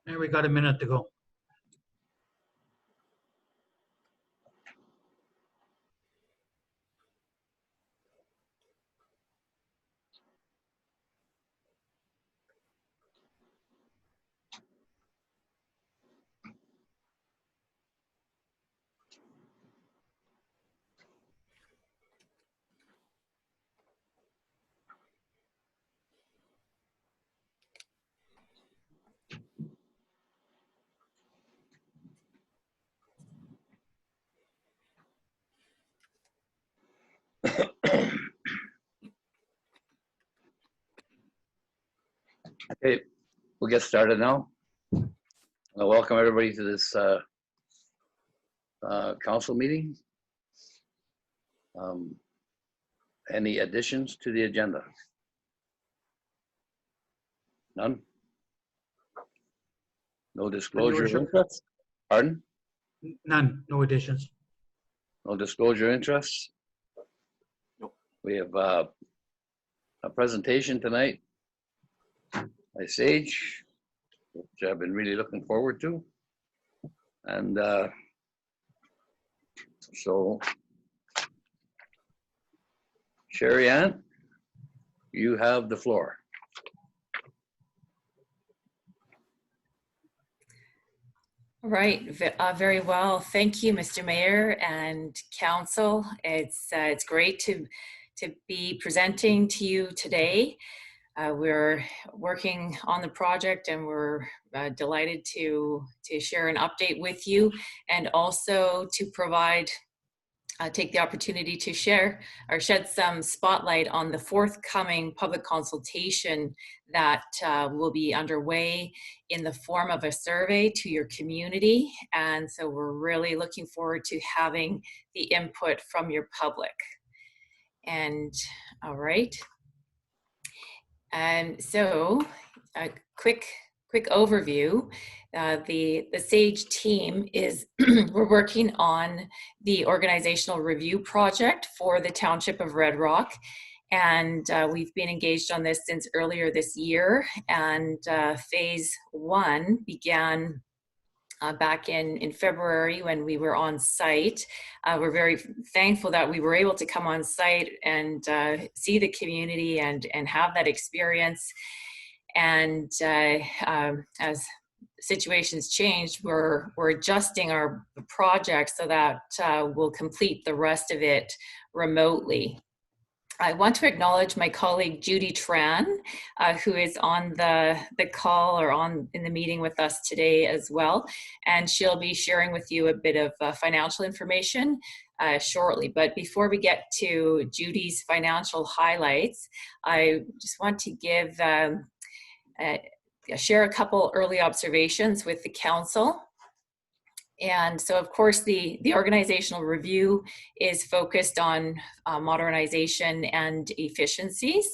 And we got a minute to go. Okay, we'll get started now. Welcome everybody to this council meeting. Any additions to the agenda? None? No disclosure of interest? Pardon? None, no additions. No disclosure interests? Nope. We have a presentation tonight by Sage, which I've been really looking forward to. And so, Sherry Ann, you have the floor. All right, very well. Thank you, Mr. Mayor and Council. It's great to be presenting to you today. We're working on the project, and we're delighted to share an update with you, and also to provide take the opportunity to share or shed some spotlight on the forthcoming public consultation that will be underway in the form of a survey to your community. And so we're really looking forward to having the input from your public. And all right. And so a quick overview. The SAGE team is, we're working on the organizational review project for the Township of Red Rock. And we've been engaged on this since earlier this year. And phase 1 began back in February when we were on site. We're very thankful that we were able to come on site and see the community and have that experience. And as situations changed, we're adjusting our project so that we'll complete the rest of it remotely. I want to acknowledge my colleague Judy Tran, who is on the call or in the meeting with us today as well, and she'll be sharing with you a bit of financial information shortly. But before we get to Judy's financial highlights, I just want to give share a couple early observations with the council. And so, of course, the organizational review is focused on modernization and efficiencies.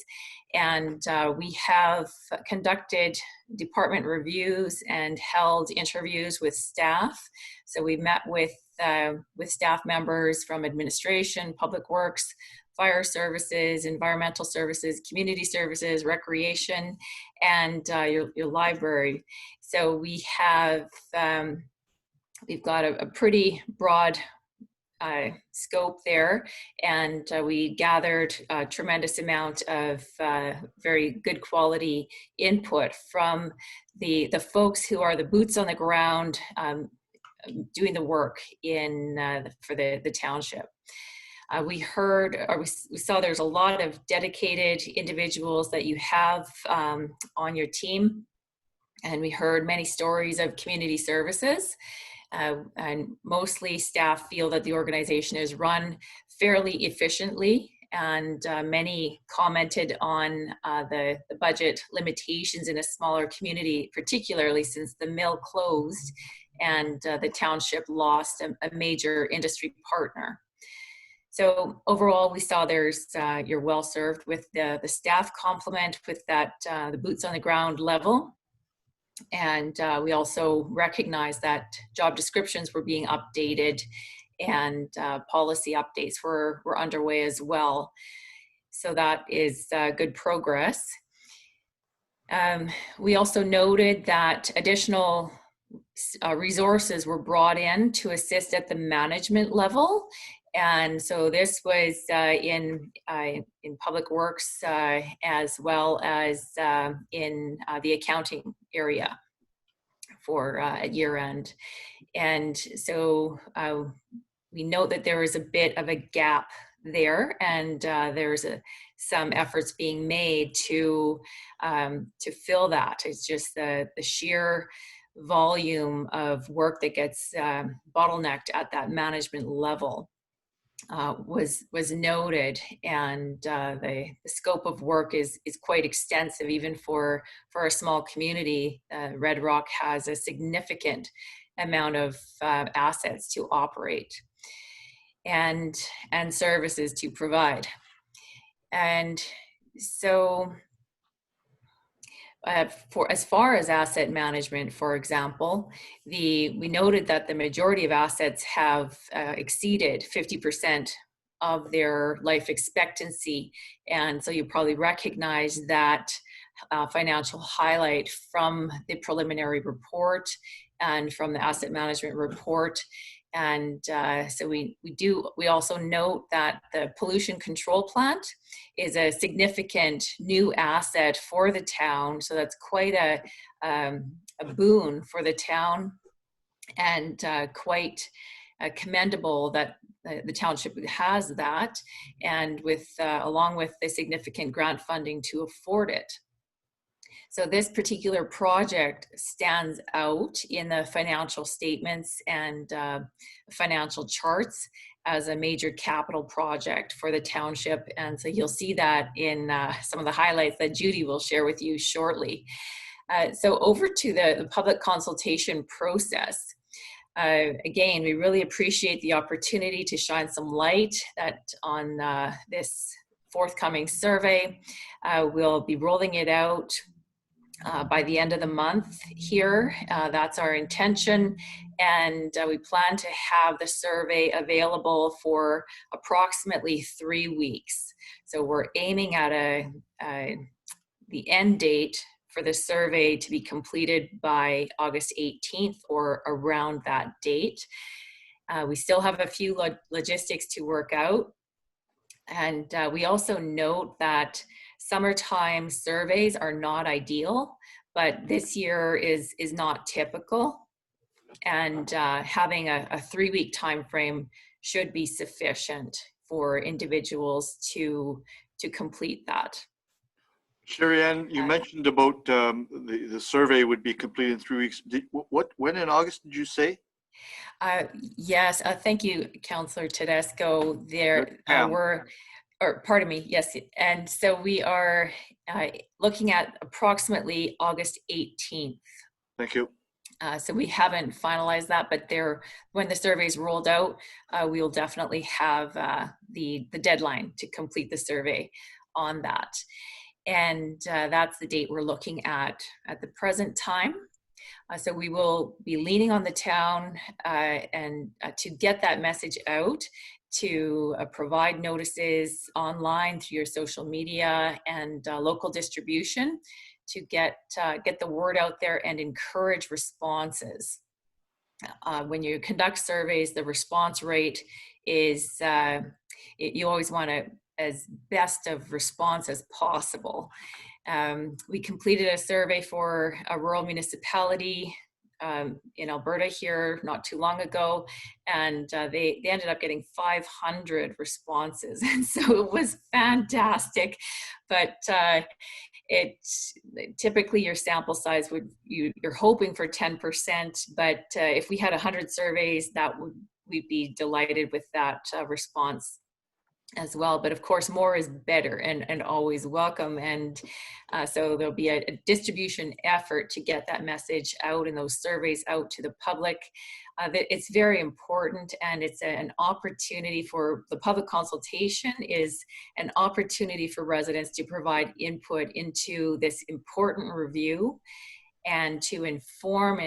And we have conducted department reviews and held interviews with staff. So we met with staff members from administration, public works, fire services, environmental services, community services, recreation, and your library. So we have we've got a pretty broad scope there, and we gathered a tremendous amount of very good quality input from the folks who are the boots on the ground doing the work for the township. We heard, or we saw there's a lot of dedicated individuals that you have on your team, and we heard many stories of community services. And mostly staff feel that the organization is run fairly efficiently, and many commented on the budget limitations in a smaller community, particularly since the mill closed and the township lost a major industry partner. So overall, we saw you're well served with the staff complement with that the boots on the ground level. And we also recognize that job descriptions were being updated, and policy updates were underway as well. So that is good progress. We also noted that additional resources were brought in to assist at the management level. And so this was in public works as well as in the accounting area for year end. And so we note that there is a bit of a gap there, and there's some efforts being made to fill that. It's just the sheer volume of work that gets bottlenecked at that management level was noted, and the scope of work is quite extensive, even for a small community. Red Rock has a significant amount of assets to operate and services to provide. And so for as far as asset management, for example, we noted that the majority of assets have exceeded 50% of their life expectancy. And so you probably recognize that financial highlight from the preliminary report and from the asset management report. And so we also note that the pollution control plant is a significant new asset for the town. So that's quite a boon for the town, and quite commendable that the township has that, and with along with the significant grant funding to afford it. So this particular project stands out in the financial statements and financial charts as a major capital project for the township. And so you'll see that in some of the highlights that Judy will share with you shortly. So over to the public consultation process. Again, we really appreciate the opportunity to shine some light on this forthcoming survey. We'll be rolling it out by the end of the month here. That's our intention, and we plan to have the survey available for approximately 3 weeks. So we're aiming at the end date for the survey to be completed by August 18th or around that date. We still have a few logistics to work out, and we also note that summertime surveys are not ideal, but this year is not typical, and having a 3-week time frame should be sufficient for individuals to complete that. Sherry Ann, you mentioned about the survey would be completed in 3 weeks. When in August did you say? Yes, thank you, Councillor Tedesco. Pardon me, yes. And so we are looking at approximately August 18th. Thank you. So we haven't finalized that, but when the survey's rolled out, we'll definitely have the deadline to complete the survey on that. And that's the date we're looking at the present time. So we will be leaning on the town and to get that message out, to provide notices online through your social media and local distribution, to get the word out there and encourage responses. when you conduct surveys, the response rate is, you always want to as best of response as possible. We completed a survey for a rural municipality in Alberta here not too long ago, and they ended up getting 500 responses. And so it was fantastic, but it typically your sample size would, you're hoping for 10%, but if we had 100 surveys, we'd be delighted with that response as well. But of course, more is better and always welcome. And so there'll be a distribution effort to get that message out and those surveys out to the public. It's very important, and it's an opportunity for the public consultation is an opportunity for residents to provide input into this important review and to inform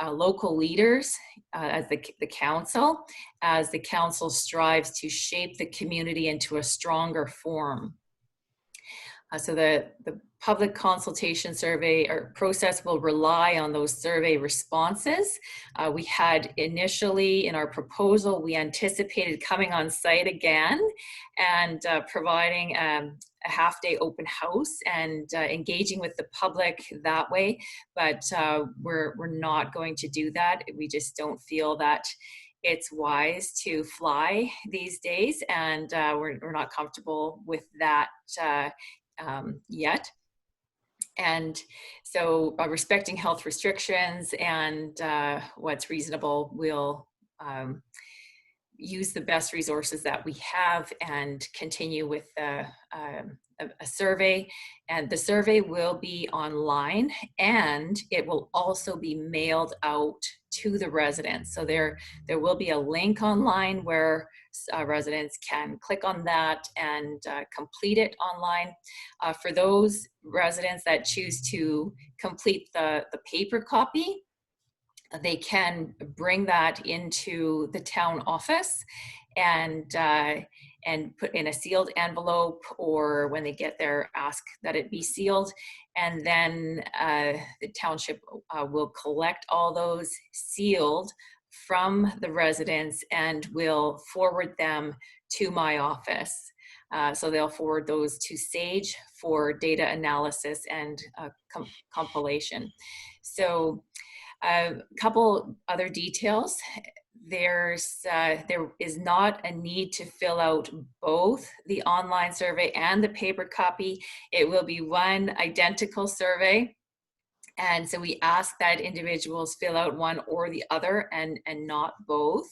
local leaders as the council, as the council strives to shape the community into a stronger form. So the public consultation survey or process will rely on those survey responses. We had initially in our proposal, we anticipated coming on site again and providing a half-day open house and engaging with the public that way, but we're not going to do that. We just don't feel that it's wise to fly these days, and we're not comfortable with that yet. And so respecting health restrictions and what's reasonable, we'll use the best resources that we have and continue with a survey. And the survey will be online, and it will also be mailed out to the residents. So there will be a link online where residents can click on that and complete it online. For those residents that choose to complete the paper copy, they can bring that into the town office and put in a sealed envelope, or when they get there, ask that it be sealed. And then the township will collect all those sealed from the residents and will forward them to my office. So they'll forward those to Sage for data analysis and compilation. So a couple other details. There is not a need to fill out both the online survey and the paper copy. It will be one identical survey. And so we ask that individuals fill out one or the other and not both.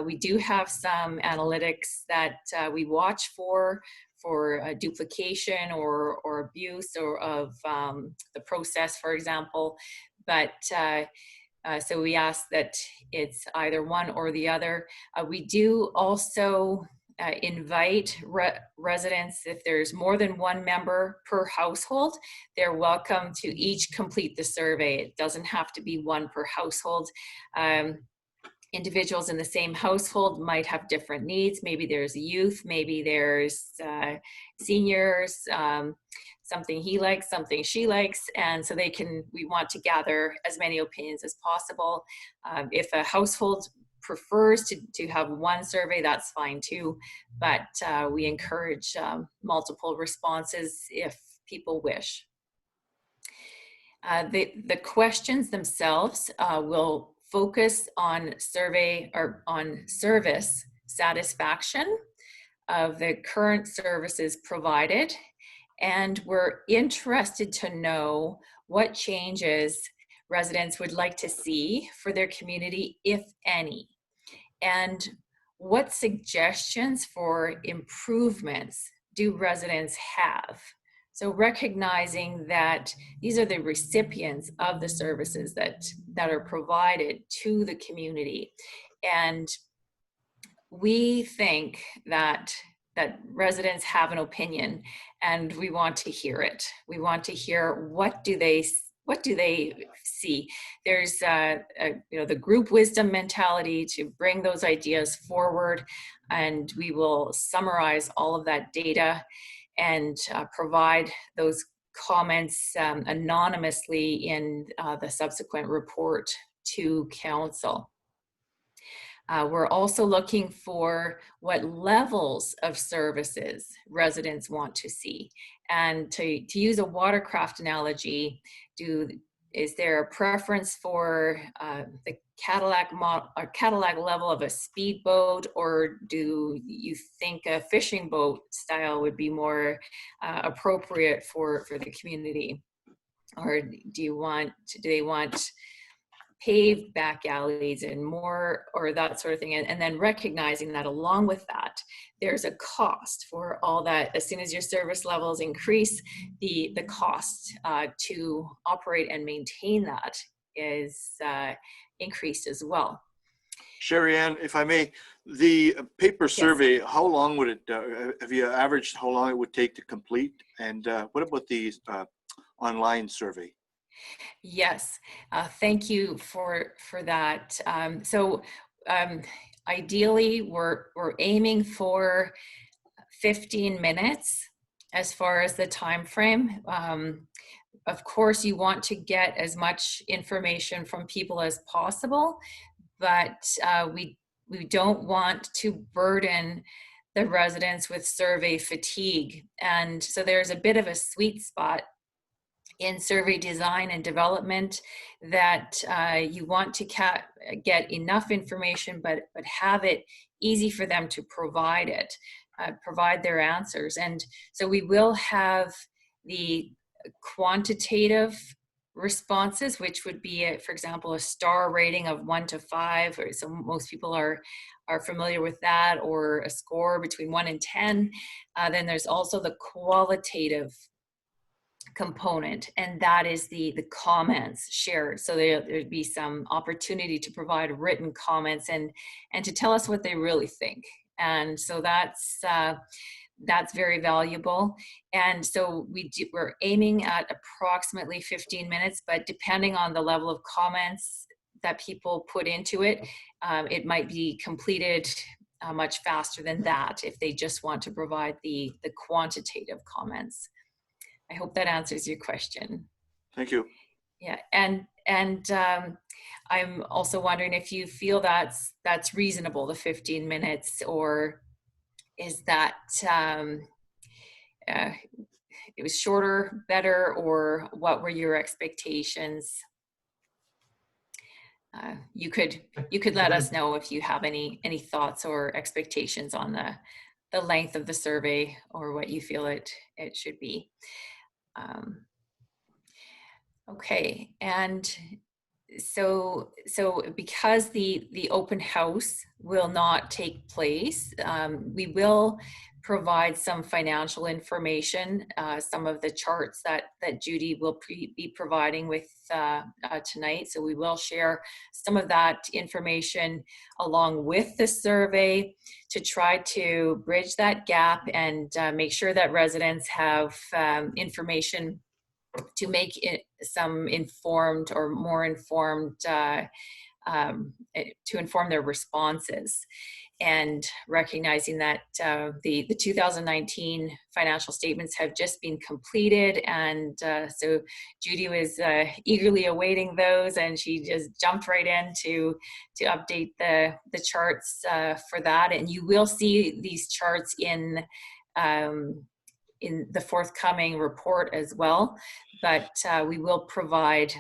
We do have some analytics that we watch for duplication or abuse or of the process, for example. But so we ask that it's either one or the other. We do also invite residents, if there's more than one member per household, they're welcome to each complete the survey. It doesn't have to be one per household. Individuals in the same household might have different needs. Maybe there's youth, maybe there's seniors, something he likes, something she likes, and so we want to gather as many opinions as possible. If a household prefers to have one survey, that's fine too, but we encourage multiple responses if people wish. The questions themselves will focus on survey or on service satisfaction of the current services provided, and we're interested to know what changes residents would like to see for their community, if any, and what suggestions for improvements do residents have. So recognizing that these are the recipients of the services that are provided to the community. And we think that residents have an opinion, and we want to hear it. We want to hear what do they see. There's the group wisdom mentality to bring those ideas forward, and we will summarize all of that data and provide those comments anonymously in the subsequent report to council. We're also looking for what levels of services residents want to see. And to use a watercraft analogy, is there a preference for the Cadillac model or Cadillac level of a speedboat, or do you think a fishing boat style would be more appropriate for the community? Or do they want paved back alleys and more, or that sort of thing? And then recognizing that along with that, there's a cost for all that. As soon as your service levels increase, the cost to operate and maintain that is increased as well. Sherry Ann, if I may, the paper Yes. survey, how long would it, have you averaged how long it would take to complete? And what about the online survey? Yes, thank you for that. Ideally, we're aiming for 15 minutes as far as the time frame. Of course, you want to get as much information from people as possible, but we don't want to burden the residents with survey fatigue. And so there's a bit of a sweet spot in survey design and development that you want to get enough information, but have it easy for them to provide their answers. And so we will have the quantitative responses, which would be, for example, a star rating of 1 to 5, or so most people are familiar with that, or a score between 1 and 10. Then there's also the qualitative component, and that is the comments shared. So there'd be some opportunity to provide written comments and to tell us what they really think. And so that's very valuable. And so we're aiming at approximately 15 minutes, but depending on the level of comments that people put into it, it might be completed much faster than that if they just want to provide the quantitative comments. I hope that answers your question. Thank you. Yeah, and I'm also wondering if you feel that's reasonable, the 15 minutes, or is that it was shorter, better, or what were your expectations? You could let us know if you have any thoughts or expectations on the length of the survey, or what you feel it should be. Okay, and so because the open house will not take place, we will provide some financial information, some of the charts that Judy will be providing with tonight. So we will share some of that information along with the survey to try to bridge that gap and make sure that residents have information to make some informed or more informed, to inform their responses. And recognizing that the 2019 financial statements have just been completed, and so Judy was eagerly awaiting those, and she just jumped right in to update the charts for that. And you will see these charts in the forthcoming report as well, but we will provide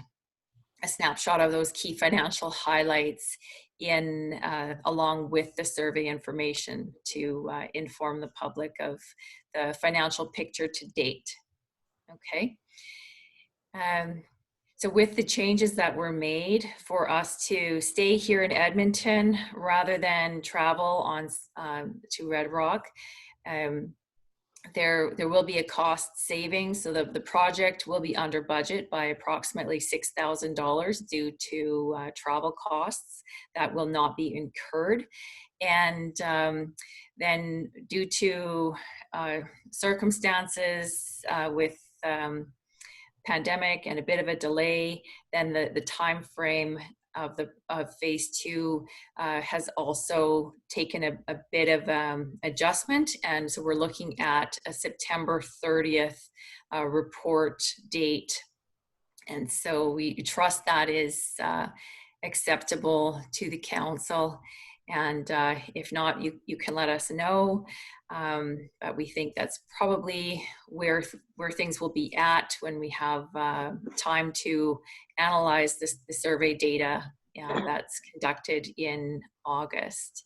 a snapshot of those key financial highlights in along with the survey information to inform the public of the financial picture to date. Okay. So with the changes that were made for us to stay here in Edmonton rather than travel on to Red Rock, there will be a cost savings. So the project will be under budget by approximately $6,000 due to travel costs that will not be incurred. And then due to circumstances with pandemic and a bit of a delay, then the time frame of phase 2 has also taken a bit of adjustment, and so we're looking at a September 30th report date, and so we trust that is acceptable to the council. And if not, you can let us know. But we think that's probably where things will be at when we have time to analyze the survey data that's conducted in August.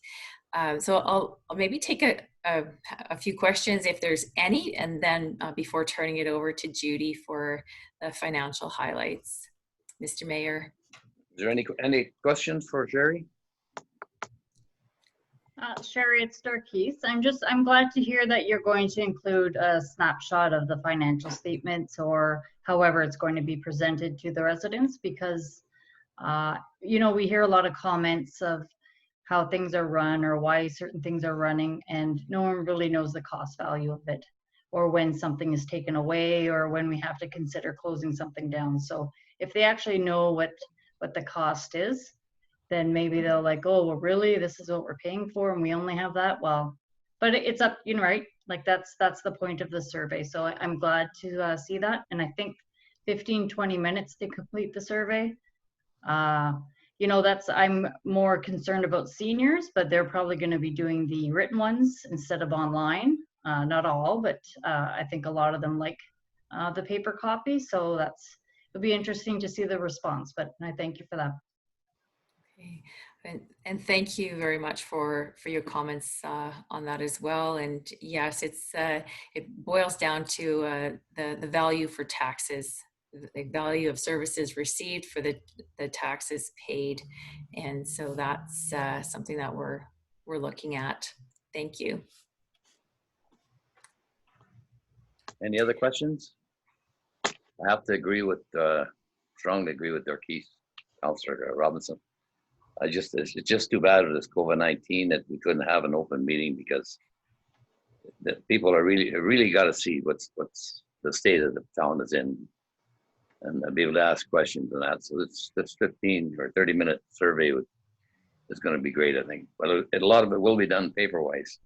So I'll maybe take a few questions if there's any, and then before turning it over to Judy for the financial highlights. Mr. Mayor. Is there any questions for Sherry? Sherry, it's Darkise. I'm glad to hear that you're going to include a snapshot of the financial statements or however it's going to be presented to the residents, because you know, we hear a lot of comments of how things are run or why certain things are running, and no one really knows the cost value of it, or when something is taken away, or when we have to consider closing something down. So if they actually know what the cost is, then maybe they'll like, oh, well, really, this is what we're paying for, and we only have that. Well, but it's up, you know, right? Like that's the point of the survey. So I'm glad to see that, and I think 15-20 minutes to complete the survey. You know, I'm more concerned about seniors, but they're probably going to be doing the written ones instead of online. Not all, but I think a lot of them like the paper copy. So it'll be interesting to see the response. But I thank you for that. Okay. And thank you very much for your comments on that as well. And yes, it boils down to the value for taxes, the value of services received for the taxes paid, and so that's something that we're looking at. Thank you. Any other questions? I have to agree with, strongly agree with Darkise, Councillor Robinson. It's just too bad with this COVID-19 that we couldn't have an open meeting, because the people are really got to see what's the state of the town is in, and be able to ask questions and that. So this 15 or 30-minute survey is going to be great, I think. But a lot of it will be done paper-wise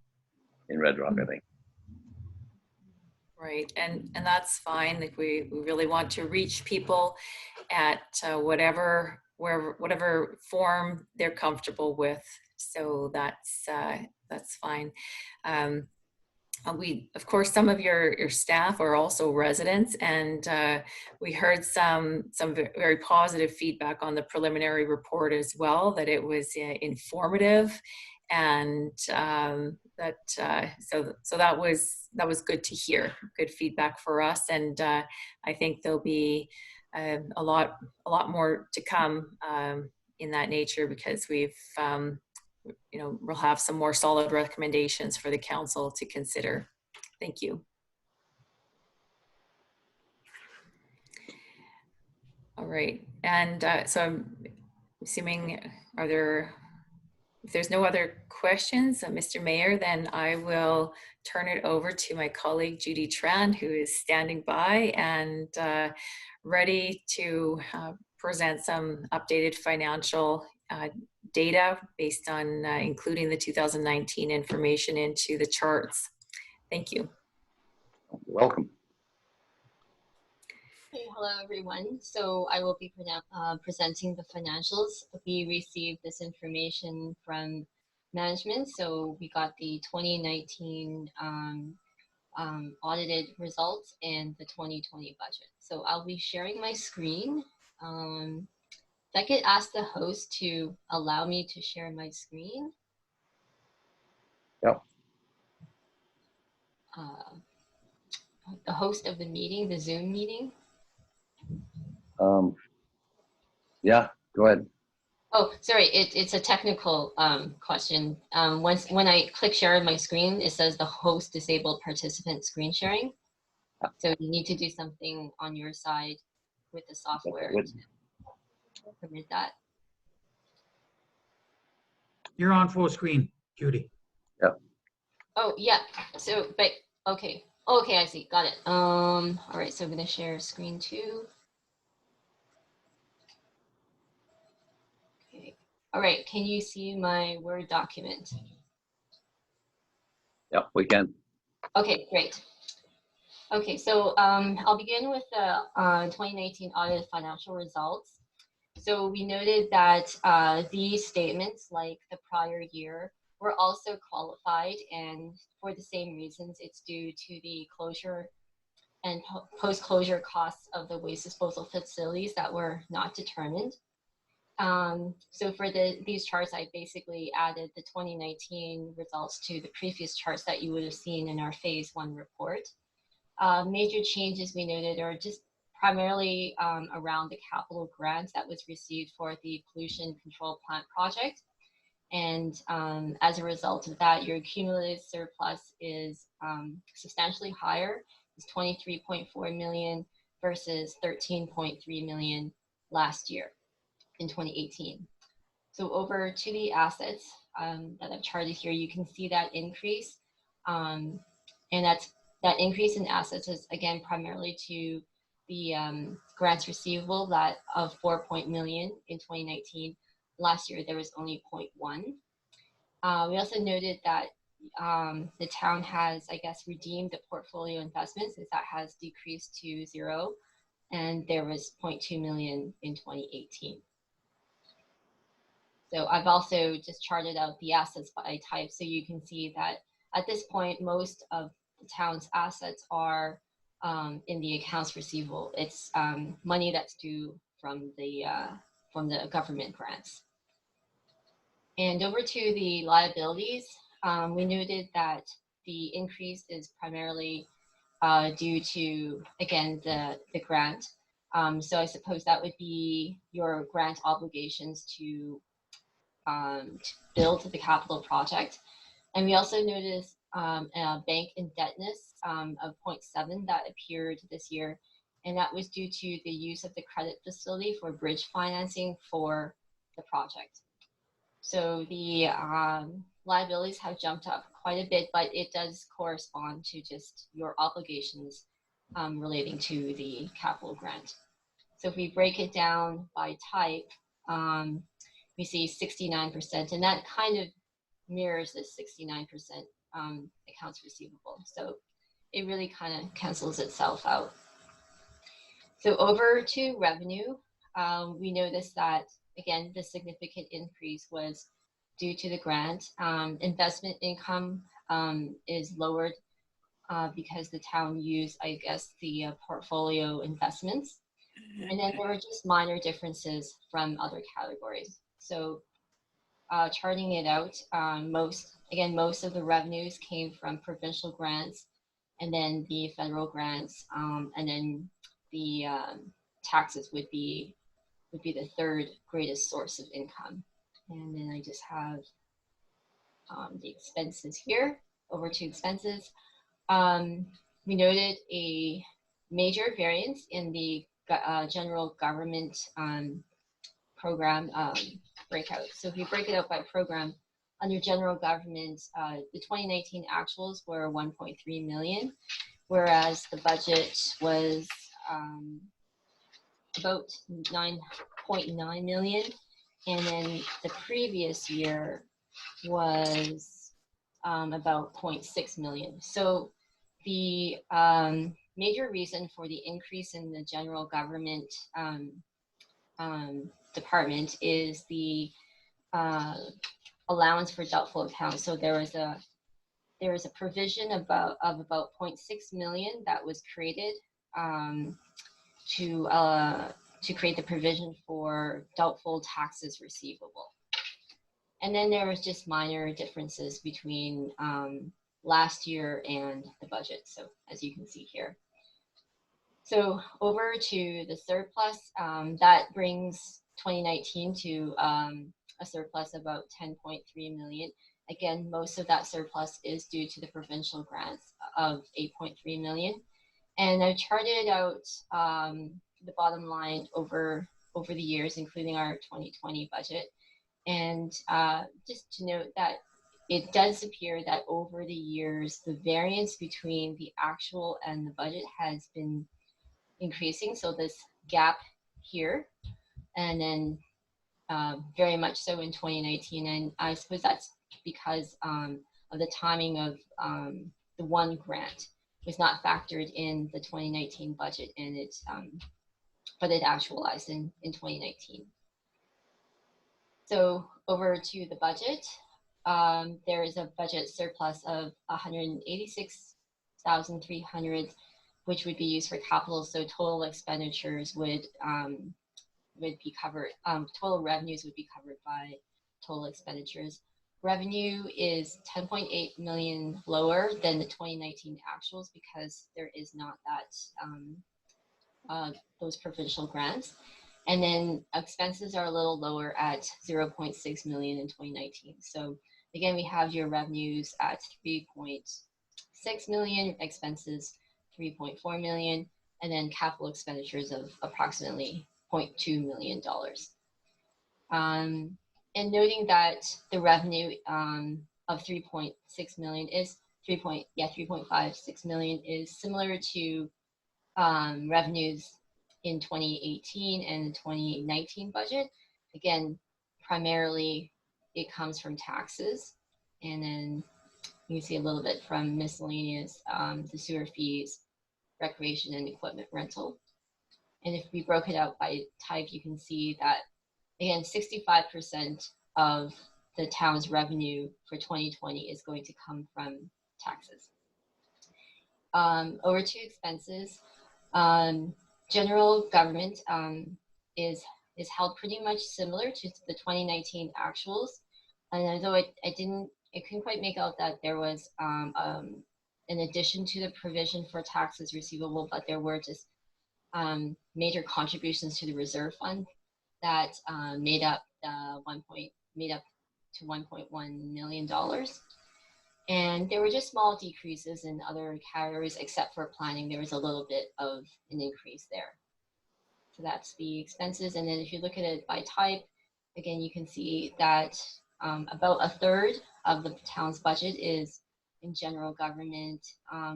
in Red Rock, I think. Right, and that's fine. Like we really want to reach people at whatever form they're comfortable with. So that's fine. We, of course, some of your staff are also residents, and we heard some very positive feedback on the preliminary report as well, that it was informative, and so that was good to hear. Good feedback for us, and I think there'll be a lot more to come in that nature, because we've you know, we'll have some more solid recommendations for the council to consider. Thank you. All right, and so I'm assuming, if there's no other questions, Mr. Mayor, then I will turn it over to my colleague Judy Tran, who is standing by and ready to present some updated financial data based on including the 2019 information into the charts. Thank you. Welcome. Hey, hello everyone. So I will be presenting the financials. We received this information from management. So we got the 2019 audited results and the 2020 budget. So I'll be sharing my screen. If I could ask the host to allow me to share my screen. Yep. The host of the meeting, the Zoom meeting. Yeah, go ahead. Oh, sorry, it's a technical question. When I click share my screen, it says the host disabled participant screen sharing. So you need to do something on your side with the software to permit that. You're on full screen, Judy. Yep. Oh yeah. So, but okay. Okay, I see. Got it. All right. So I'm gonna share screen too. Okay. All right. Can you see my Word document? Yep, we can. Okay, great. Okay, so I'll begin with the 2019 audited financial results. So we noted that these statements, like the prior year, were also qualified, and for the same reasons, it's due to the closure and post-closure costs of the waste disposal facilities that were not determined. So for these charts, I basically added the 2019 results to the previous charts that you would have seen in our phase 1 report. Major changes we noted are just primarily around the capital grant that was received for the pollution control plant project. And as a result of that, your cumulative surplus is substantially higher. It's 23.4 million versus 13.3 million last year in 2018. So over to the assets that I've charted here, you can see that increase. And that increase in assets is again primarily to the grants receivable that of 4 million in 2019. Last year there was only 0.1. We also noted that the town has, I guess, redeemed the portfolio investments, as that has decreased to 0, and there was 0.2 million in 2018. So I've also just charted out the assets by type, so you can see that at this point, most of the town's assets are in the accounts receivable. It's money that's due from the government grants. And over to the liabilities, we noted that the increase is primarily due to, again, the grant. So I suppose that would be your grant obligations to build the capital project. And we also noticed a bank indebtedness of 0.7 that appeared this year. And that was due to the use of the credit facility for bridge financing for the project. So the liabilities have jumped up quite a bit, but it does correspond to just your obligations relating to the capital grant. So if we break it down by type, we see 69%, and that kind of mirrors the 69% accounts receivable. So it really kind of cancels itself out. So over to revenue, we noticed that, again, the significant increase was due to the grant. Investment income is lowered because the town used, I guess, the portfolio investments. And then there were just minor differences from other categories. So charting it out, most of the revenues came from provincial grants, and then the federal grants, and then the taxes would be the third greatest source of income. And then I just have the expenses here. Over to expenses. We noted a major variance in the general government program breakout. So if you break it out by program, under general government, the 2019 actuals were 1.3 million, whereas the budget was about 9.9 million, and then the previous year was about 0.6 million. So the major reason for the increase in the general government department is the allowance for doubtful accounts. So there was a provision of about 0.6 million that was created to create the provision for doubtful taxes receivable. And then there was just minor differences between last year and the budget. So as you can see here. So over to the surplus, that brings 2019 to a surplus of about 10.3 million. Again, most of that surplus is due to the provincial grants of 8.3 million. And I've charted out the bottom line over the years, including our 2020 budget. And just to note that it does appear that over the years, the variance between the actual and the budget has been increasing. So this gap here, and then very much so in 2019. And I suppose that's because of the timing of the one grant was not factored in the 2019 budget, and it's but it actualized in 2019. So over to the budget. There is a budget surplus of 186,300, which would be used for capital. So total expenditures would be covered. Total revenues would be covered by total expenditures. Revenue is 10.8 million lower than the 2019 actuals because there is not that those provincial grants. And then expenses are a little lower at 0.6 million in 2019. So again, we have your revenues at 3.6 million, expenses 3.4 million, and then capital expenditures of approximately $0.2 million. And noting that the revenue of 3.6 million is 3.56 million is similar to revenues in 2018 and 2019 budget. Again, primarily it comes from taxes, and then you can see a little bit from miscellaneous, the sewer fees, recreation and equipment rental. And if we broke it out by type, you can see that again, 65% of the town's revenue for 2020 is going to come from taxes. Over to expenses. General government is held pretty much similar to the 2019 actuals. And although I couldn't quite make out that there was an addition to the provision for taxes receivable, but there were just major contributions to the reserve fund that made up to $1.1 million. And there were just small decreases in other categories, except for planning. There was a little bit of an increase there. So that's the expenses. And then if you look at it by type, again, you can see that about a third of the town's budget is in general government.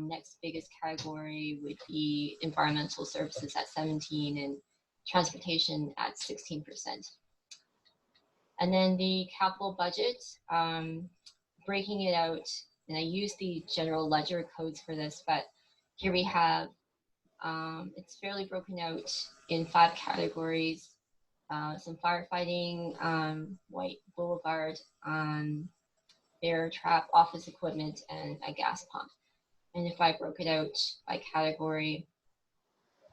Next biggest category would be environmental services at 17 and transportation at 16%. And then the capital budget, breaking it out, and I use the general ledger codes for this, but here we have, it's fairly broken out in 5 categories. Some firefighting, White Boulevard, bear trap, office equipment, and a gas pump. And if I broke it out by category,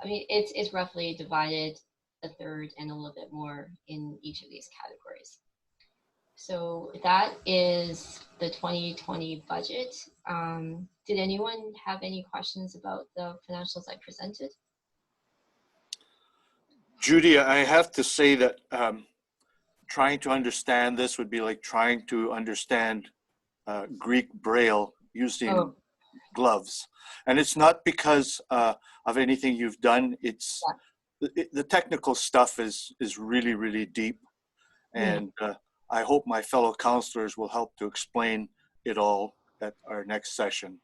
I mean, it's roughly divided a third and a little bit more in each of these categories. So that is the 2020 budget. Did anyone have any questions about the financials I presented? Judy, I have to say that trying to understand this would be like trying to understand Greek Braille using gloves. And it's not because of anything you've done. It's the technical stuff is really, really deep. And I hope my fellow counselors will help to explain it all at our next session.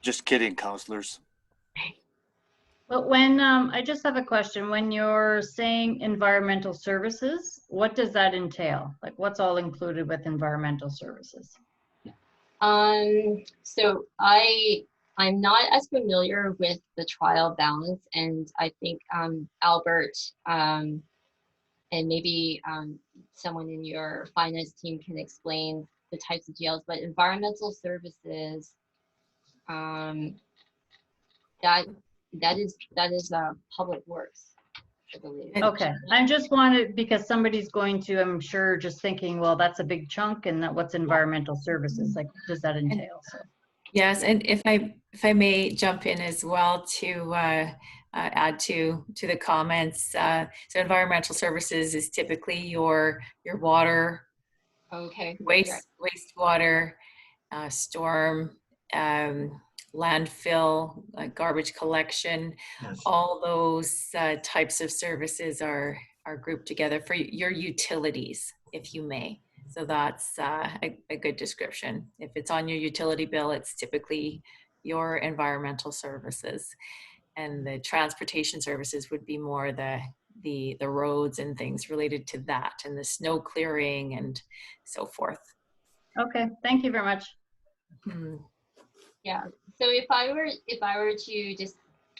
Just kidding, counselors. But when, I just have a question. When you're saying environmental services, what does that entail? Like what's all included with environmental services? So I'm not as familiar with the trial balance, and I think Albert and maybe someone in your finance team can explain the types of GLs, but environmental services, that is public works, I believe. Okay, I just wanted, because somebody's going to, I'm sure, just thinking, well, that's a big chunk, and that what's environmental services? Like, what does that entail? So. Yes, and if I may jump in as well to add to the comments. So environmental services is typically your water, wastewater, storm, landfill, garbage collection. Yes. All those types of services are grouped together for your utilities, if you may. So that's a good description. If it's on your utility bill, it's typically your environmental services. And the transportation services would be more the roads and things related to that, and the snow clearing and so forth. Okay, thank you very much. Yeah. So if I were to just,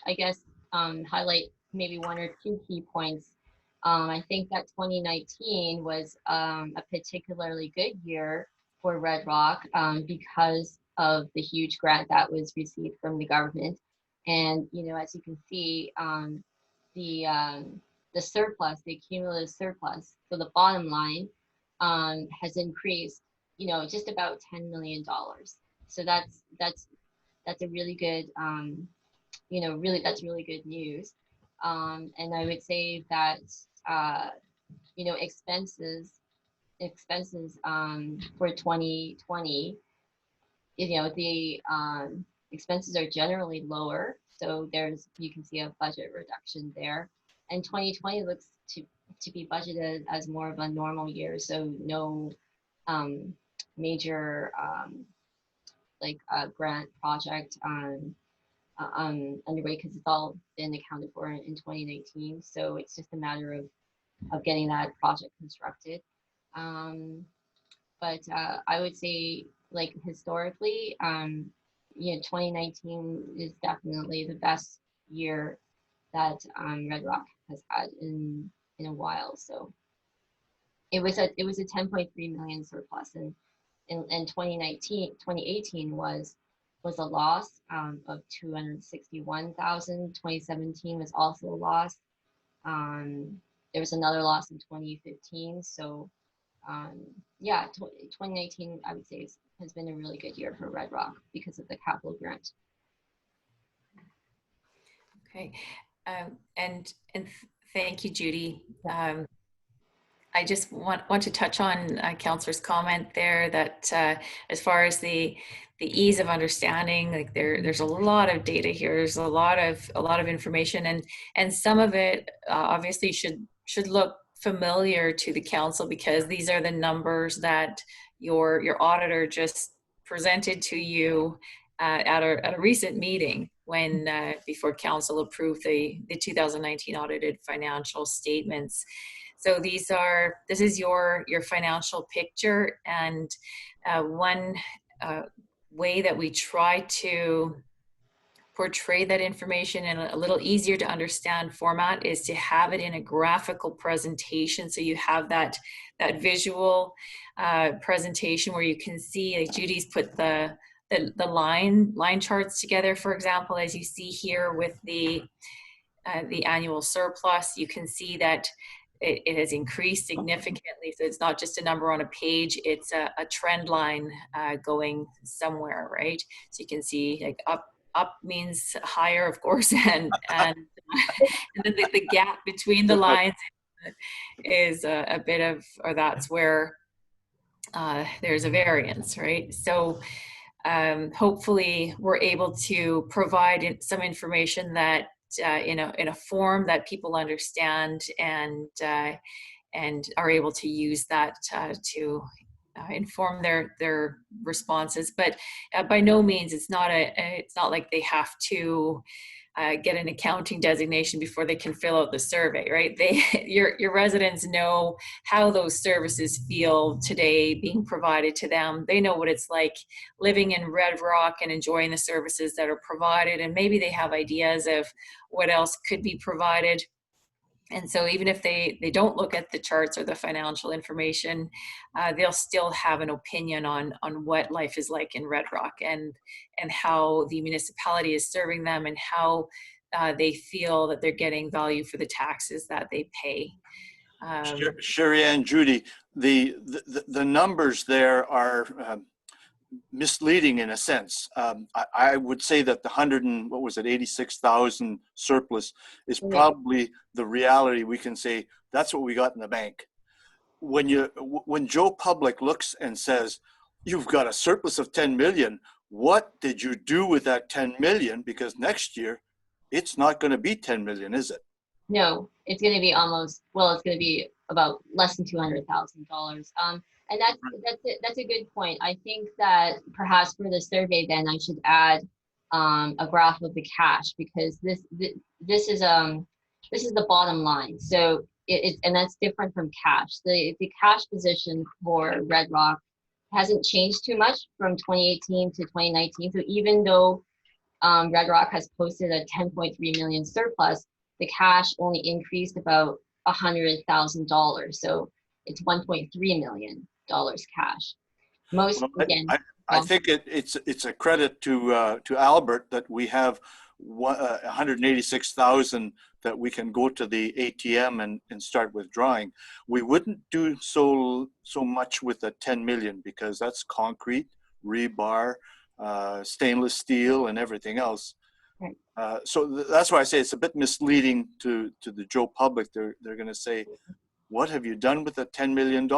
I guess, highlight maybe 1 or 2 key points, I think that 2019 was a particularly good year for Red Rock because of the huge grant that was received from the government. And, you know, as you can see, the surplus, the cumulative surplus, so the bottom line has increased, you know, just about $10 million. So that's a really good, you know, that's really good news. And I would say that, you know, expenses for 2020, you know, the expenses are generally lower. So you can see a budget reduction there. And 2020 looks to be budgeted as more of a normal year. So no major like grant project underway because it's all been accounted for in 2019. So it's just a matter of getting that project constructed. But I would say, like, historically, you know, 2019 is definitely the best year that Red Rock has had in a while. So it was a 10.3 million surplus, and in 2018 was a loss of 261,000. 2017 was also a loss. There was another loss in 2015. So yeah, 2019 I would say has been a really good year for Red Rock because of the capital grant. Okay, and thank you, Judy. I just want to touch on Councillor's comment there that as far as the ease of understanding, like there's a lot of data here. There's a lot of information, and some of it obviously should look familiar to the council because these are the numbers that your auditor just presented to you at a recent meeting when before council approved the 2019 audited financial statements. So this is your financial picture, and one way that we try to portray that information in a little easier to understand format is to have it in a graphical presentation. So you have that visual presentation where you can see, like Judy's put the line charts together, for example, as you see here with the annual surplus. You can see that it has increased significantly. So it's not just a number on a page, it's a trend line going somewhere, right? So you can see like up means higher, of course, and then the gap between the lines is a bit of, or that's where there's a variance, right? So hopefully we're able to provide some information that in a form that people understand and are able to use that to inform their responses. But by no means it's not like they have to get an accounting designation before they can fill out the survey, right? Your residents know how those services feel today being provided to them. They know what it's like living in Red Rock and enjoying the services that are provided, and maybe they have ideas of what else could be provided. And so even if they don't look at the charts or the financial information, they'll still have an opinion on what life is like in Red Rock and how the municipality is serving them and how they feel that they're getting value for the taxes that they pay. Sherry and Judy, the numbers there are misleading in a sense. I would say that the 86,000 surplus is probably the reality. We can say that's what we got in the bank. When Joe Public looks and says, you've got a surplus of 10 million, what did you do with that 10 million? Because next year it's not going to be 10 million, is it? No, it's going to be it's going to be about less than $200,000. And that's a good point. I think that perhaps for the survey, then I should add a graph of the cash, because this is the bottom line. So and that's different from cash. The cash position for Red Rock hasn't changed too much from 2018 to 2019. So even though Red Rock has posted a 10.3 million surplus, the cash only increased about $100,000. So it's $1.3 million cash. Most, Well, again, I think it's a credit to Albert that we have 186,000 that we can go to the ATM and start withdrawing. We wouldn't do so much with the 10 million because that's concrete, rebar, stainless steel, and everything else. Right. So that's why I say it's a bit misleading to the Joe public. They're going to say, "What have you done with the $10 million?"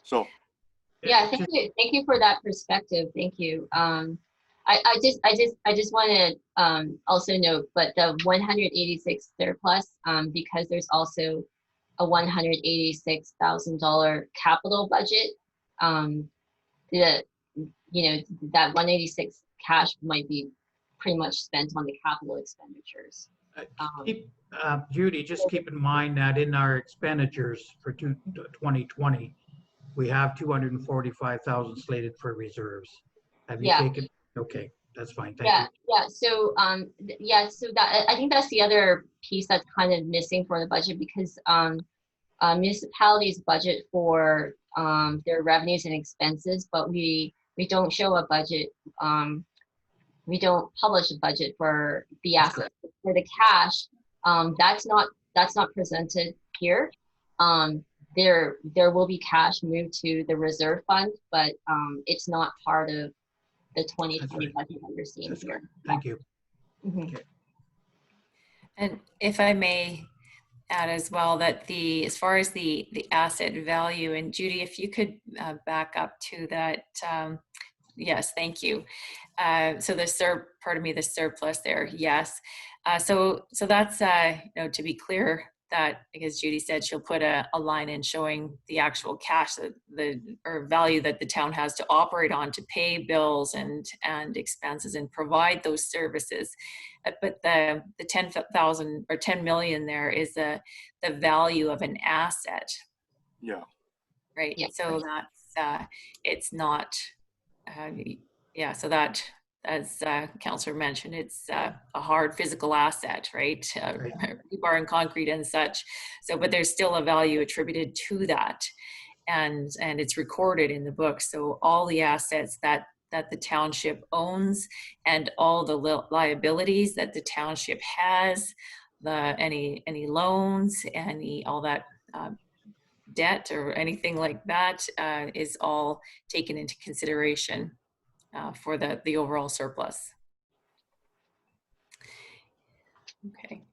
So. yeah, thank you for that perspective. Thank you. I just want to also note, but the 186 surplus, because there's also a $186,000 capital budget. That 186 cash might be pretty much spent on the capital expenditures. Judy, just keep in mind that in our expenditures for 2020, we have 245,000 slated for reserves. Have you taken? Okay, that's fine. Thank you. Yeah. So so that I think that's the other piece that's kind of missing for the budget, because municipalities budget for their revenues and expenses, but we don't show a budget. We don't publish a budget for the assets. For the cash, that's not presented here. There will be cash moved to the reserve fund, but it's not part of the 2020 budget that you're seeing That's here. good. Thank you. Mhm. Okay. And if I may add as well, that as far as the asset value, and Judy, if you could back up to that. Yes, thank you. So the surplus there, yes. So that's to be clear, that, because Judy said she'll put a line in showing the actual cash or value that the town has to operate on to pay bills and expenses and provide those services. But the 10,000 or 10 million there is the value of an asset. Yeah. Right. Yeah. So that's it's not. So that, as Councillor mentioned, it's a hard physical asset, right? Rebar and concrete and such. So, but there's still a value attributed to that, and it's recorded in the book. So all the assets that the township owns, and all the liabilities that the township has, any loans, all that debt or anything like that, is all taken into consideration for the overall surplus. Okay.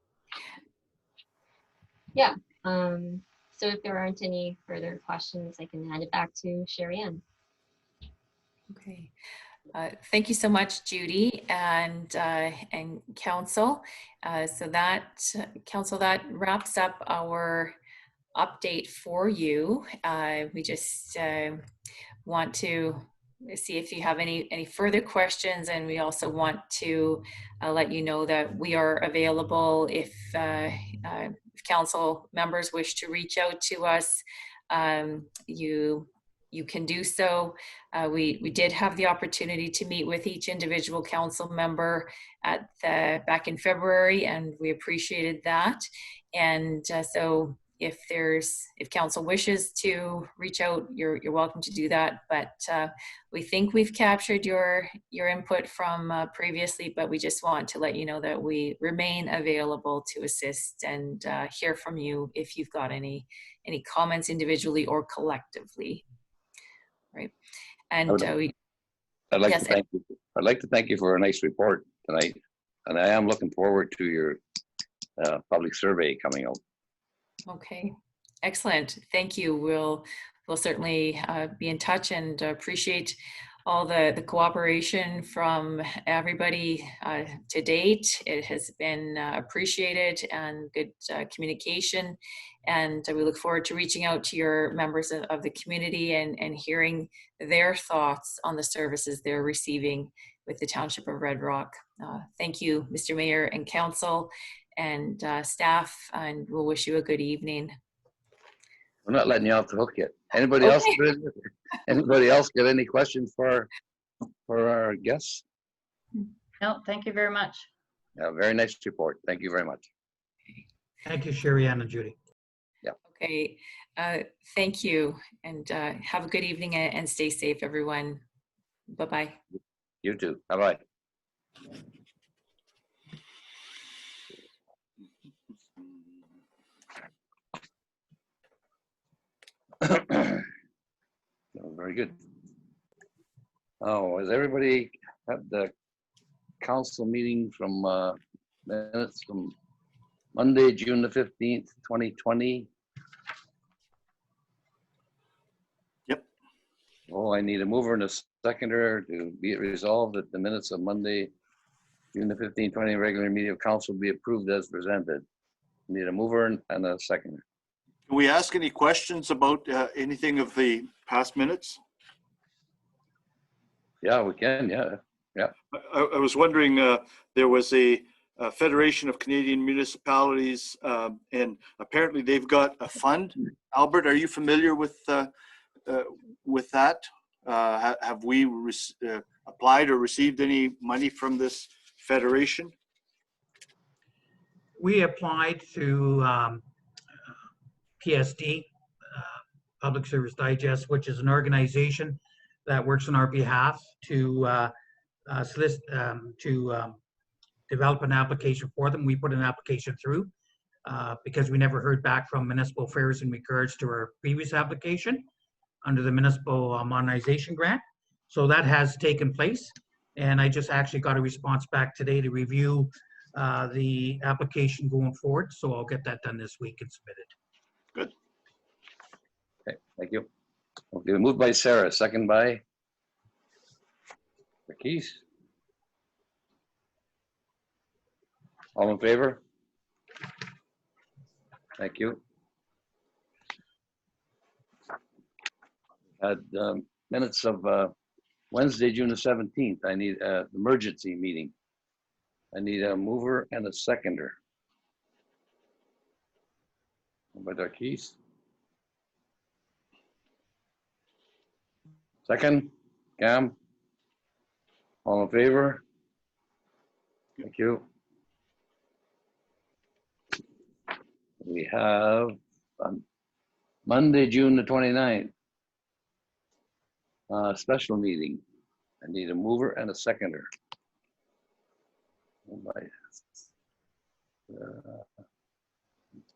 Yeah. So if there aren't any further questions, I can hand it back to Sherry Ann. Okay. Thank you so much, Judy and Council. So that Council, that wraps up our update for you. We just want to see if you have any further questions, and we also want to let you know that we are available if council members wish to reach out to us. You can do so. We did have the opportunity to meet with each individual council member back in February, and we appreciated that. And so if council wishes to reach out, you're welcome to do that. But we think we've captured your input from previously, but we just want to let you know that we remain available to assist and hear from you if you've got any comments individually or collectively. Right. And I'd like to thank you for a nice report tonight, and I am looking forward to your public survey coming out. Okay, excellent. Thank you. We'll certainly be in touch, and appreciate all the cooperation from everybody to date. It has been appreciated, and good communication. And we look forward to reaching out to your members of the community and hearing their thoughts on the services they're receiving with the Township of Red Rock. Thank you, Mr. Mayor and Council and staff, and we'll wish you a good evening. We're not letting you off the hook yet. Anybody else? Anybody else got any questions for our guests? No, thank you very much. Yeah, very nice report. Thank you very much. Okay. Thank you, Sherry Ann and Judy. Okay, thank you, and have a good evening and stay safe, everyone. Bye-bye. You too. Bye-bye. Very good. Oh, has everybody had the council meeting from minutes from Monday, June the 15th, 2020? Yep. Oh, I need a mover and a seconder to be it resolved that the minutes of Monday, June the 15th, 20 regular meeting of council be approved as presented. Need a mover and a seconder. Can we ask any questions about anything of the past minutes? Yeah, we can. Yeah. I was wondering, there was a Federation of Canadian Municipalities, and apparently they've got a fund. Albert, are you familiar with that? Have we applied or received any money from this federation? We applied through PSD, Public Service Digest, which is an organization that works on our behalf to develop an application for them. We put an application through because we never heard back from Municipal Affairs in regards to our previous application under the Municipal Modernization Grant. So that has taken place, and I just actually got a response back today to review the application going forward. So I'll get that done this week and submitted. Good. Okay, thank you. Okay, moved by Sarah, second by Keith. All in favor? Thank you. Had minutes of Wednesday, June the 17th. I need an emergency meeting. I need a mover and a seconder. By Darkis. Second, Cam. All in favor? Thank you. We have Monday, June the 29th, special meeting. I need a mover and a seconder.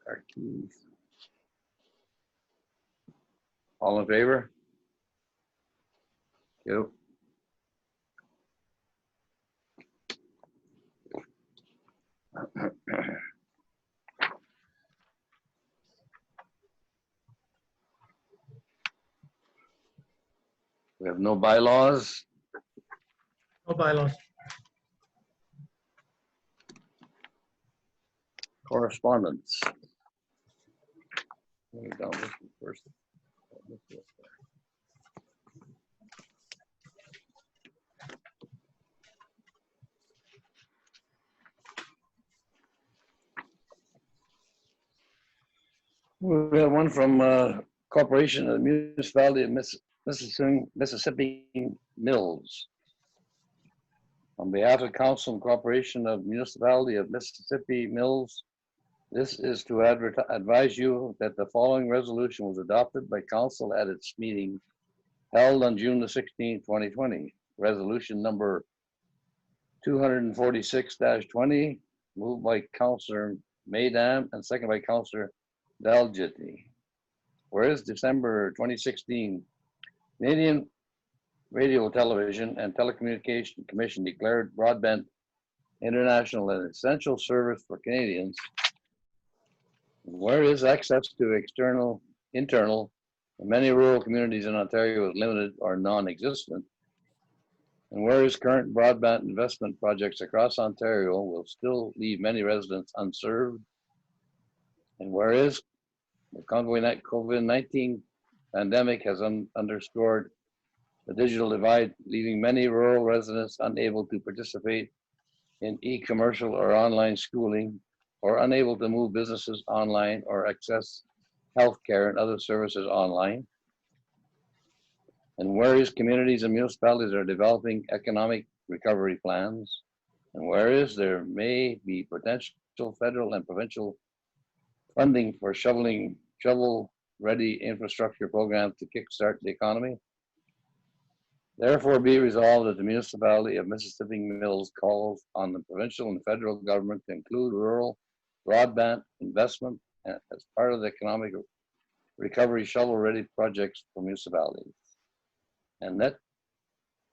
Our keys. All in favor? Thank you. We have no bylaws. No bylaws. Correspondence. Down this one first. We have one from Corporation of the Municipality of Mississippi Mills. On behalf of Council and Corporation of Municipality of Mississippi Mills, this is to advise you that the following resolution was adopted by Council at its meeting held on June the 16th, 2020. Resolution number 246-20, moved by Councillor Maydam and second by Councillor Dalgety. Whereas December 2016, Canadian Radio, Television and Telecommunication Commission declared broadband international an essential service for Canadians. Whereas access to internal, in many rural communities in Ontario is limited or non-existent. And whereas current broadband investment projects across Ontario will still leave many residents unserved. And whereas the COVID-19 pandemic has underscored the digital divide, leaving many rural residents unable to participate in e-commercial or online schooling, or unable to move businesses online or access healthcare and other services online. And whereas communities and municipalities are developing economic recovery plans, and whereas there may be potential federal and provincial funding for shovel-ready infrastructure programs to kickstart the economy. Therefore, be resolved that the municipality of Mississippi Mills calls on the provincial and federal government to include rural broadband investment as part of the economic recovery shovel-ready projects for municipalities. And that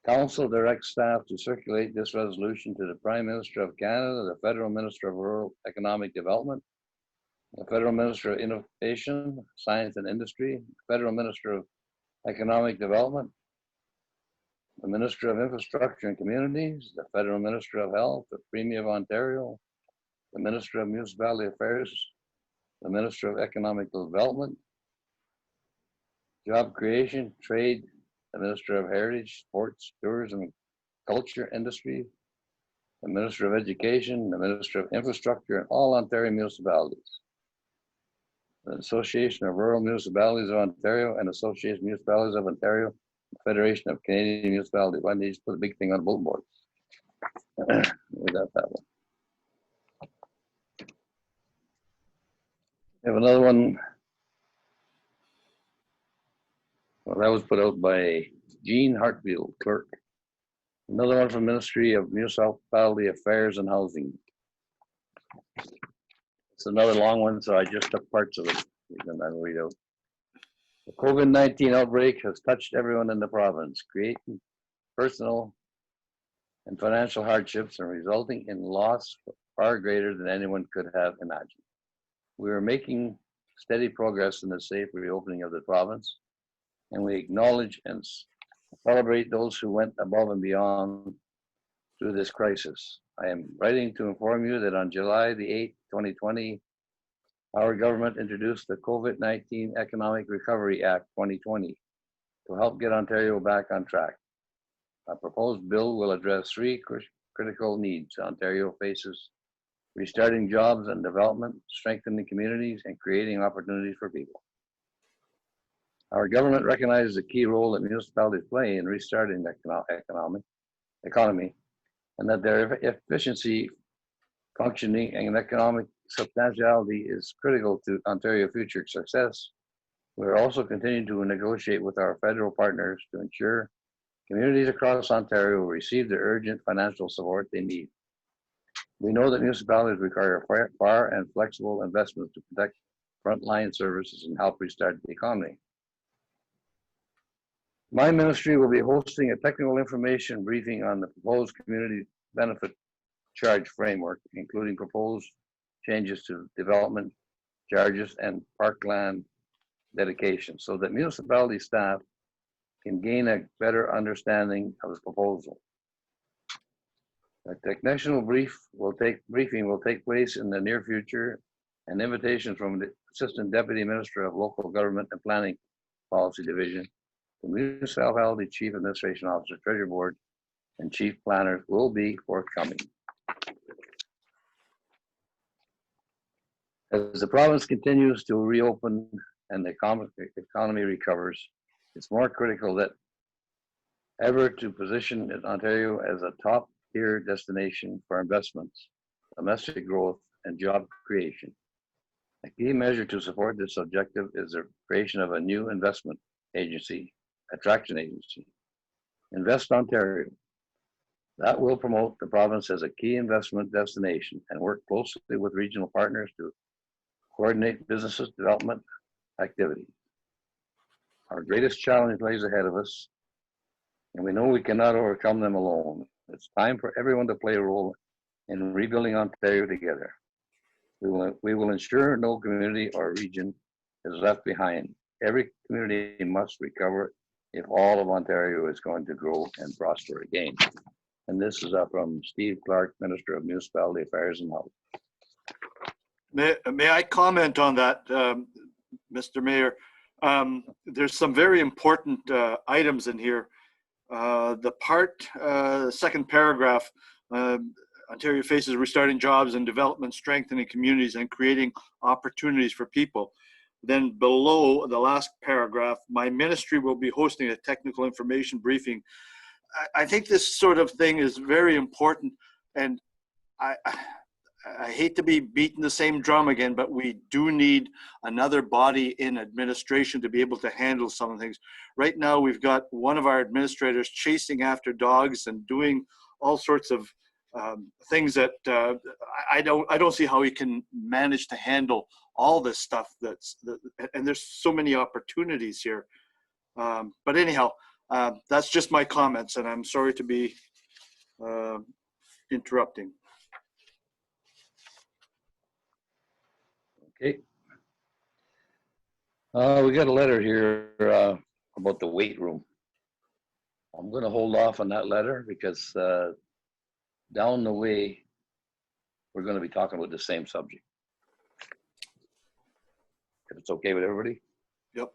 Council directs staff to circulate this resolution to the Prime Minister of Canada, the Federal Minister of Rural Economic Development, the Federal Minister of Innovation, Science and Industry, Federal Minister of Economic Development, the Minister of Infrastructure and Communities, the Federal Minister of Health, the Premier of Ontario, the Minister of Municipality Affairs, the Minister of Economic Development, Job Creation, Trade, the Minister of Heritage, Sports, Tourism, Culture, Industry, the Minister of Education, the Minister of Infrastructure, and all Ontario municipalities. The Association of Rural Municipalities of Ontario and Association of Municipalities of Ontario, Federation of Canadian Municipalities. Why didn't they just put a big thing on the bulletin board? We got that one. We have another one. Well, that was put out by Jean Hartfield, clerk. Another one from Ministry of Municipality Affairs and Housing. It's another long one, so I just took parts of it. And I'll read out. The COVID-19 outbreak has touched everyone in the province, creating personal and financial hardships and resulting in loss far greater than anyone could have imagined. We are making steady progress in the safe reopening of the province, and we acknowledge and celebrate those who went above and beyond through this crisis. I am writing to inform you that on July the 8th, 2020, our government introduced the COVID-19 Economic Recovery Act 2020 to help get Ontario back on track. A proposed bill will address three critical needs Ontario faces: restarting jobs and development, strengthening communities, and creating opportunities for people. Our government recognizes the key role that municipalities play in restarting the economy, and that their efficiency, functioning, and economic substantiality is critical to Ontario's future success. We are also continuing to negotiate with our federal partners to ensure communities across Ontario will receive the urgent financial support they need. We know that municipalities require far and flexible investments to protect frontline services and help restart the economy. My ministry will be hosting a technical information briefing on the proposed community benefit charge framework, including proposed changes to development charges and parkland dedication, so that municipality staff can gain a better understanding of the proposal. A technical briefing will take place in the near future, and invitations from the Assistant Deputy Minister of Local Government and Planning Policy Division, the Municipality Chief Administration Officer, Treasury Board, and Chief Planners will be forthcoming. As the province continues to reopen and the economy recovers, it's more critical than ever to position Ontario as a top-tier destination for investments, domestic growth, and job creation. A key measure to support this objective is the creation of a new investment agency, attraction agency, Invest Ontario, that will promote the province as a key investment destination and work closely with regional partners to coordinate businesses development activities. Our greatest challenge lies ahead of us, and we know we cannot overcome them alone. It's time for everyone to play a role in rebuilding Ontario together. We will ensure no community or region is left behind. Every community must recover if all of Ontario is going to grow and prosper again. And this is from Steve Clark, Minister of Municipality Affairs and Health. May I comment on that, Mr. Mayor? There's some very important items in here. The second paragraph, Ontario faces restarting jobs and development, strengthening communities, and creating opportunities for people. Then below the last paragraph, my ministry will be hosting a technical information briefing. I think this sort of thing is very important, and I hate to be beating the same drum again, but we do need another body in administration to be able to handle some of the things. Right now, we've got one of our administrators chasing after dogs and doing all sorts of things that I don't see how he can manage to handle all this stuff. And there's so many opportunities here. But anyhow, that's just my comments, and I'm sorry to be interrupting. Okay. We got a letter here about the weight room. I'm going to hold off on that letter because down the way, we're going to be talking about the same subject. If it's okay with everybody? Yep.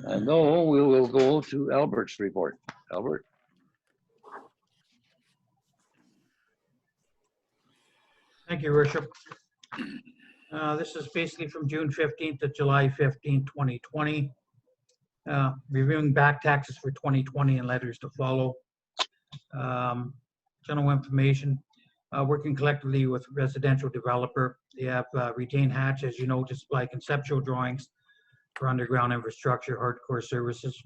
And no, we will go to Albert's report. Albert? Thank you, Worship. This is basically from June 15th to July 15th, 2020. Reviewing back taxes for 2020 and letters to follow. General information, working collectively with residential developer. They have retained Hatch, as you know, to supply conceptual drawings for underground infrastructure, hardcore services.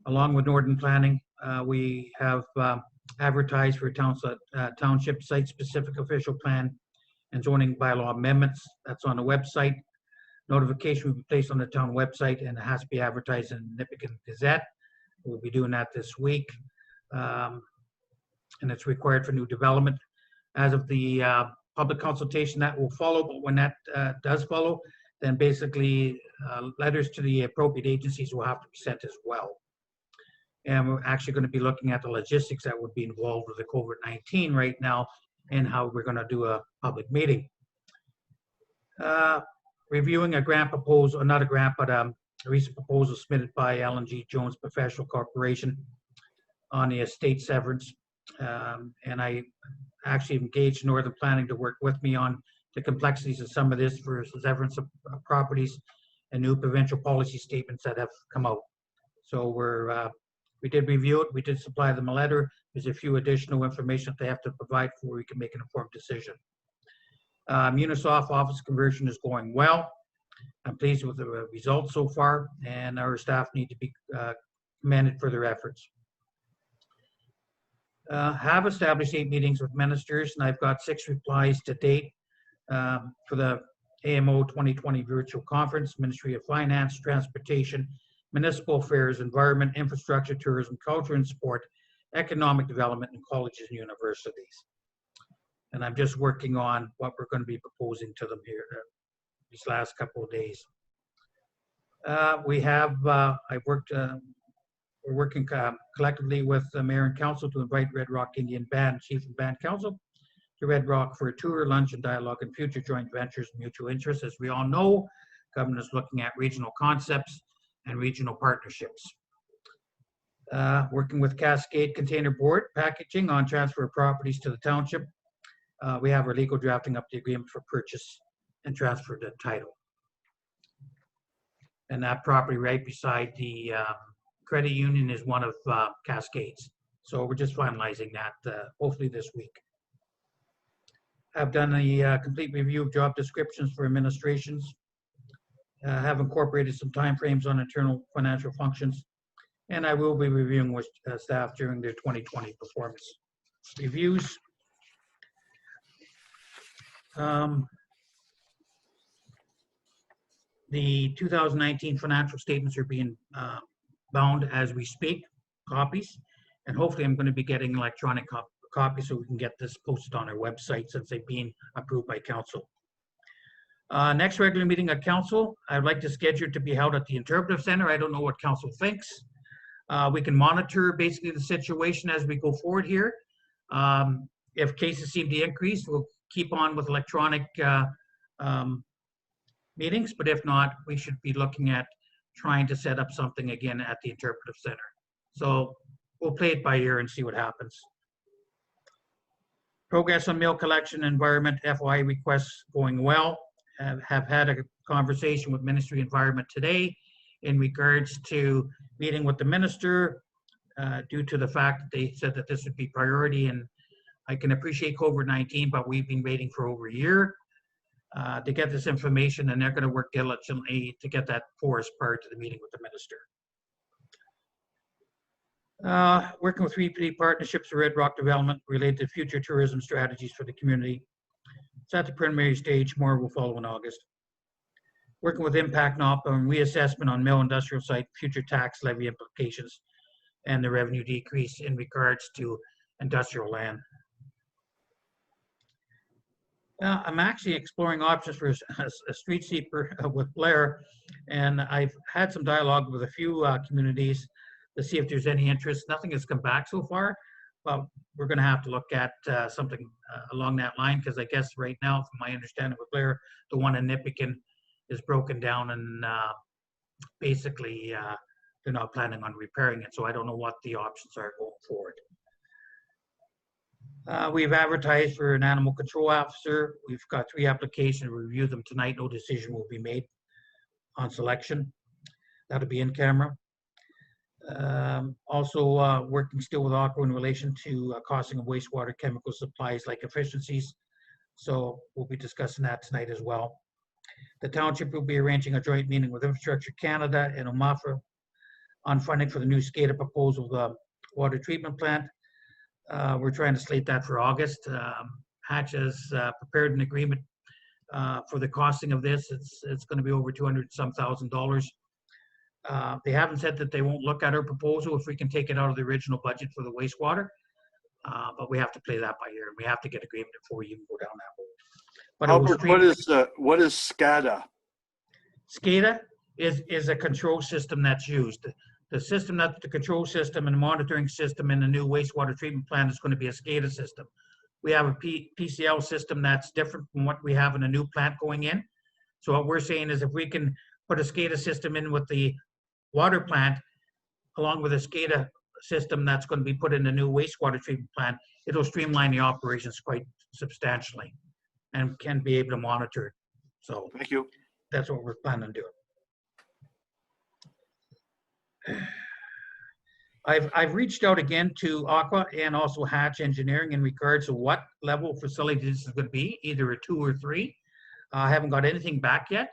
Along with Northern Planning, we have advertised for township site-specific official plan and zoning bylaw amendments. That's on the website. Notification will be placed on the town website and it has to be advertised in the Nipissing Gazette. We'll be doing that this week. And it's required for new development. As of the public consultation, that will follow, but when that does follow, then basically letters to the appropriate agencies will have to be sent as well. And we're actually going to be looking at the logistics that would be involved with the COVID-19 right now and how we're going to do a public meeting. Reviewing a grant proposal, not a grant, but a recent proposal submitted by L&G Jones Professional Corporation on the estate severance. And I actually engaged Northern Planning to work with me on the complexities of some of this for severance of properties and new provincial policy statements that have come out. So we did review it. We did supply them a letter. There's a few additional information that they have to provide before we can make an informed decision. Unisoft office conversion is going well. I'm pleased with the results so far, and our staff need to be commended for their efforts. Have established 8 meetings with ministers, and I've got 6 replies to date for the AMO 2020 virtual conference, Ministry of Finance, Transportation, Municipal Affairs, Environment, Infrastructure, Tourism, Culture and Sport, Economic Development, and colleges and universities. And I'm just working on what we're going to be proposing to them here these last couple of days. We're working collectively with the Mayor and Council to invite Red Rock Indian Band, Chief and Band Council, to Red Rock for a tour, lunch, and dialogue and future joint ventures and mutual interests. As we all know, government is looking at regional concepts and regional partnerships. Working with Cascade Container Board Packaging on transfer of properties to the township. We have our legal drafting up the agreement for purchase and transfer the title. And that property right beside the credit union is one of Cascade's. So we're just finalizing that hopefully this week. I've done a complete review of job descriptions for administrations. Have incorporated some timeframes on internal financial functions. And I will be reviewing with staff during their 2020 performance reviews. The 2019 financial statements are being bound as we speak, copies, and hopefully I'm going to be getting electronic copies so we can get this posted on our website since they've been approved by council. Next regular meeting of council, I'd like to schedule to be held at the Interpretive Center. I don't know what council thinks. We can monitor basically the situation as we go forward here. If cases seem to increase, we'll keep on with electronic meetings, but if not, we should be looking at trying to set up something again at the Interpretive Center. So we'll play it by ear and see what happens. Progress on mail collection environment FOI requests going well. Have had a conversation with Ministry of Environment today in regards to meeting with the minister due to the fact that they said that this would be priority, and I can appreciate COVID-19, but we've been waiting for over a year to get this information, and they're going to work diligently to get that for us prior to the meeting with the minister. Working with 3P partnerships for Red Rock development related to future tourism strategies for the community. It's at the preliminary stage. More will follow in August. Working with Impact NOP on reassessment on mill industrial site, future tax levy implications, and the revenue decrease in regards to industrial land. I'm actually exploring options for a street sweeper with Blair, and I've had some dialogue with a few communities to see if there's any interest. Nothing has come back so far, but we're going to have to look at something along that line, because I guess right now, from my understanding with Blair, the one in Nippigan is broken down, and basically they're not planning on repairing it. So I don't know what the options are going forward. We've advertised for an animal control officer. We've got 3 applications. We'll review them tonight. No decision will be made on selection. That'll be in camera. Also working still with Aqua in relation to costing of wastewater chemical supplies like efficiencies. So we'll be discussing that tonight as well. The township will be arranging a joint meeting with Infrastructure Canada and OMAFRA on funding for the new SCADA proposal of the water treatment plant. We're trying to slate that for August. Hatch has prepared an agreement for the costing of this. It's going to be over $200,000. They haven't said that they won't look at our proposal if we can take it out of the original budget for the wastewater, but we have to play that by ear, and we have to get agreement before we even go down that road. But Albert, what is SCADA? SCADA is a control system that's used. The system, that the control system and monitoring system in the new wastewater treatment plant is going to be a SCADA system. We have a PCL system that's different from what we have in a new plant going in. So what we're saying is, if we can put a SCADA system in with the water plant, along with a SCADA system that's going to be put in the new wastewater treatment plant, it'll streamline the operations quite substantially and can be able to monitor it. So Thank you. That's what we're planning on doing. I've reached out again to Aqua and also Hatch Engineering in regards to what level facility this is going to be, either a 2 or 3. I haven't got anything back yet.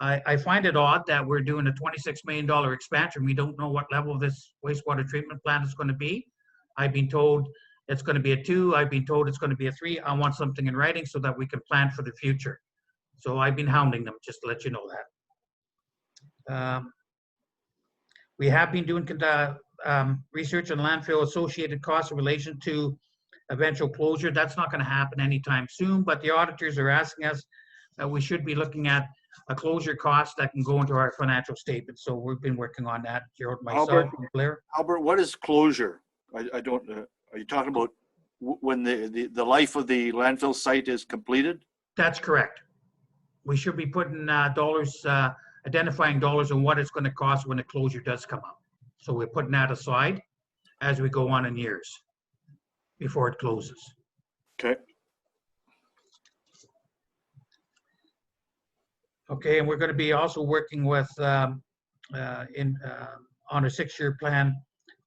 I find it odd that we're doing a $26 million expansion. We don't know what level this wastewater treatment plant is going to be. I've been told it's going to be a 2. I've been told it's going to be a 3. I want something in writing so that we can plan for the future. So I've been hounding them, just to let you know that. We have been doing research on landfill associated costs in relation to eventual closure. That's not going to happen anytime soon, but the auditors are asking us that we should be looking at a closure cost that can go into our financial statement. So we've been working on that, Gerald, myself, and Blair. Albert, what is closure? I don't. Are you talking about when the life of the landfill site is completed? That's correct. We should be putting dollars, identifying dollars on what it's going to cost when the closure does come up. So we're putting that aside as we go on in years before it closes. Okay. Okay, and we're going to be also working with on a 6-year plan,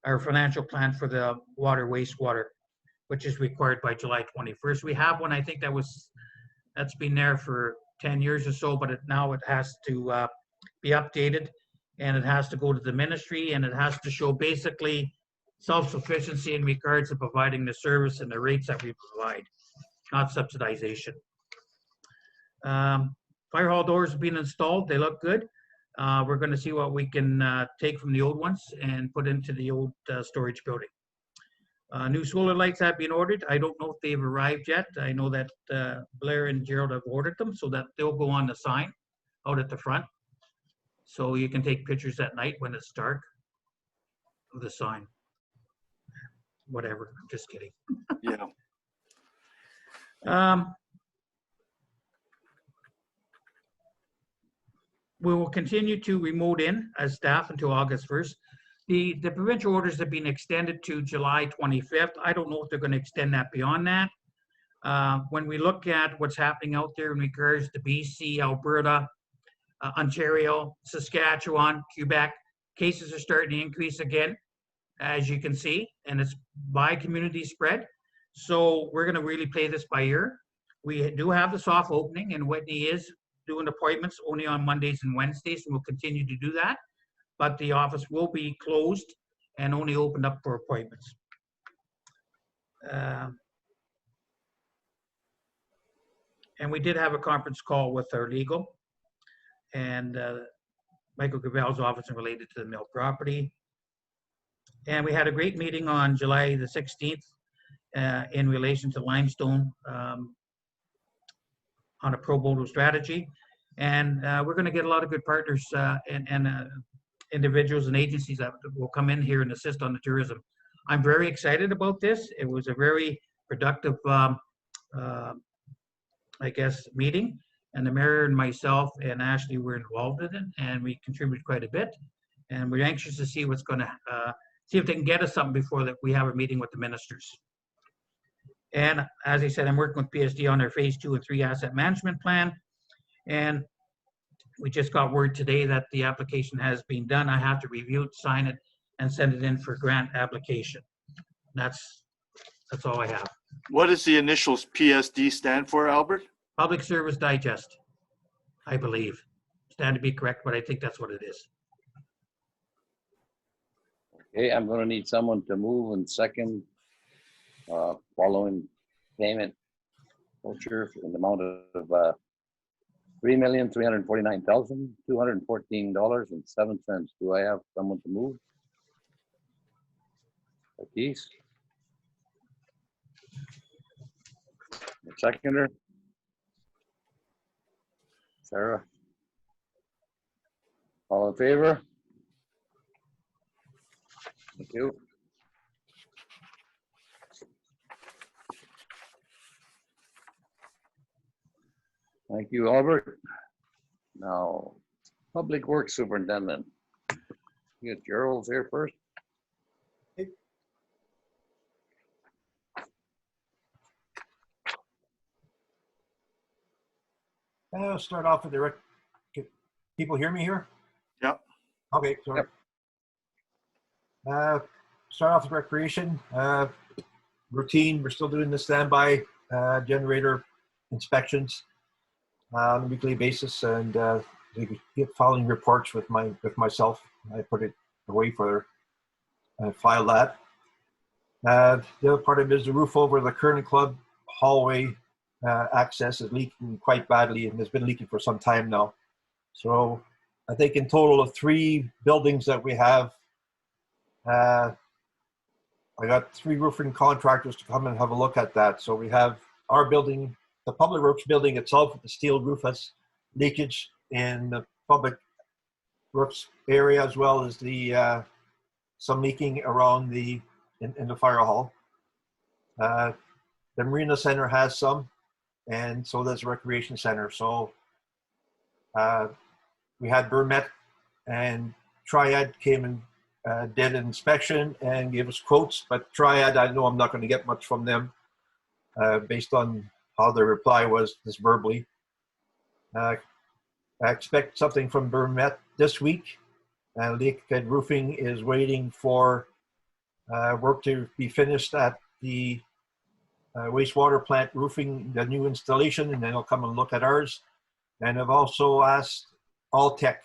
our financial plan for the water wastewater, which is required by July 21st. We have one, I think that's been there for 10 years or so, but now it has to be updated, and it has to go to the ministry, and it has to show basically self-sufficiency in regards to providing the service and the rates that we provide, not subsidization. Fire hall doors have been installed. They look good. We're going to see what we can take from the old ones and put into the old storage building. New solar lights have been ordered. I don't know if they've arrived yet. I know that Blair and Gerald have ordered them so that they'll go on the sign out at the front. So you can take pictures at night when it's dark of the sign. Whatever, I'm just kidding. Yeah. We will continue to remote in as staff until August 1st. The provincial orders have been extended to July 25th. I don't know if they're going to extend that beyond that. When we look at what's happening out there in regards to BC, Alberta, Ontario, Saskatchewan, Quebec, cases are starting to increase again, as you can see, and it's by community spread. So we're going to really play this by ear. We do have the soft opening, and Whitney is doing appointments only on Mondays and Wednesdays, and we'll continue to do that. But the office will be closed and only opened up for appointments. And we did have a conference call with our legal and Michael Gravel's office and related to the mill property. And we had a great meeting on July the 16th in relation to limestone on a pro bono strategy. And we're going to get a lot of good partners and individuals and agencies that will come in here and assist on the tourism. I'm very excited about this. It was a very productive, I guess, meeting. And the mayor and myself and Ashley were involved in it, and we contributed quite a bit. And we're anxious to see what's going to, see if they can get us something before that we have a meeting with the ministers. And as I said, I'm working with PSD on their phase 2 and 3 asset management plan. And we just got word today that the application has been done. I have to review it, sign it, and send it in for grant application. That's all I have. What does the initials PSD stand for, Albert? Public Service Digest, I believe. Stand to be correct, but I think that's what it is. Okay, I'm gonna need someone to move and second following payment voucher in the amount of $3,349,214.07. Do I have someone to move? Keith? Seconder? Sarah? All in favor? Thank you. Thank you, Albert. Now, Public Works Superintendent. You get Gerald's here first. I'll start off with the can people hear me here? Yep. Okay, sorry. Yep. Start off with recreation. Routine, we're still doing the standby generator inspections on a weekly basis, and they get filing reports with myself. I put it away for file that. The other part of it is the roof over the current club hallway access is leaking quite badly, and has been leaking for some time now. So I think in total of 3 buildings that we have, I got 3 roofing contractors to come and have a look at that. So we have our building, the Public Works building itself, with the steel roof has leakage in the Public Works area, as well as the some leaking around in the fire hall. The Marina Center has some, and so does the Recreation Center. So we had Burmet and Triad came and did an inspection and gave us quotes, but Triad, I know I'm not going to get much from them based on how their reply was just verbally. I expect something from Burmet this week. Lakehead Roofing is waiting for work to be finished at the wastewater plant roofing, the new installation, and then they'll come and look at ours. And I've also asked Alltech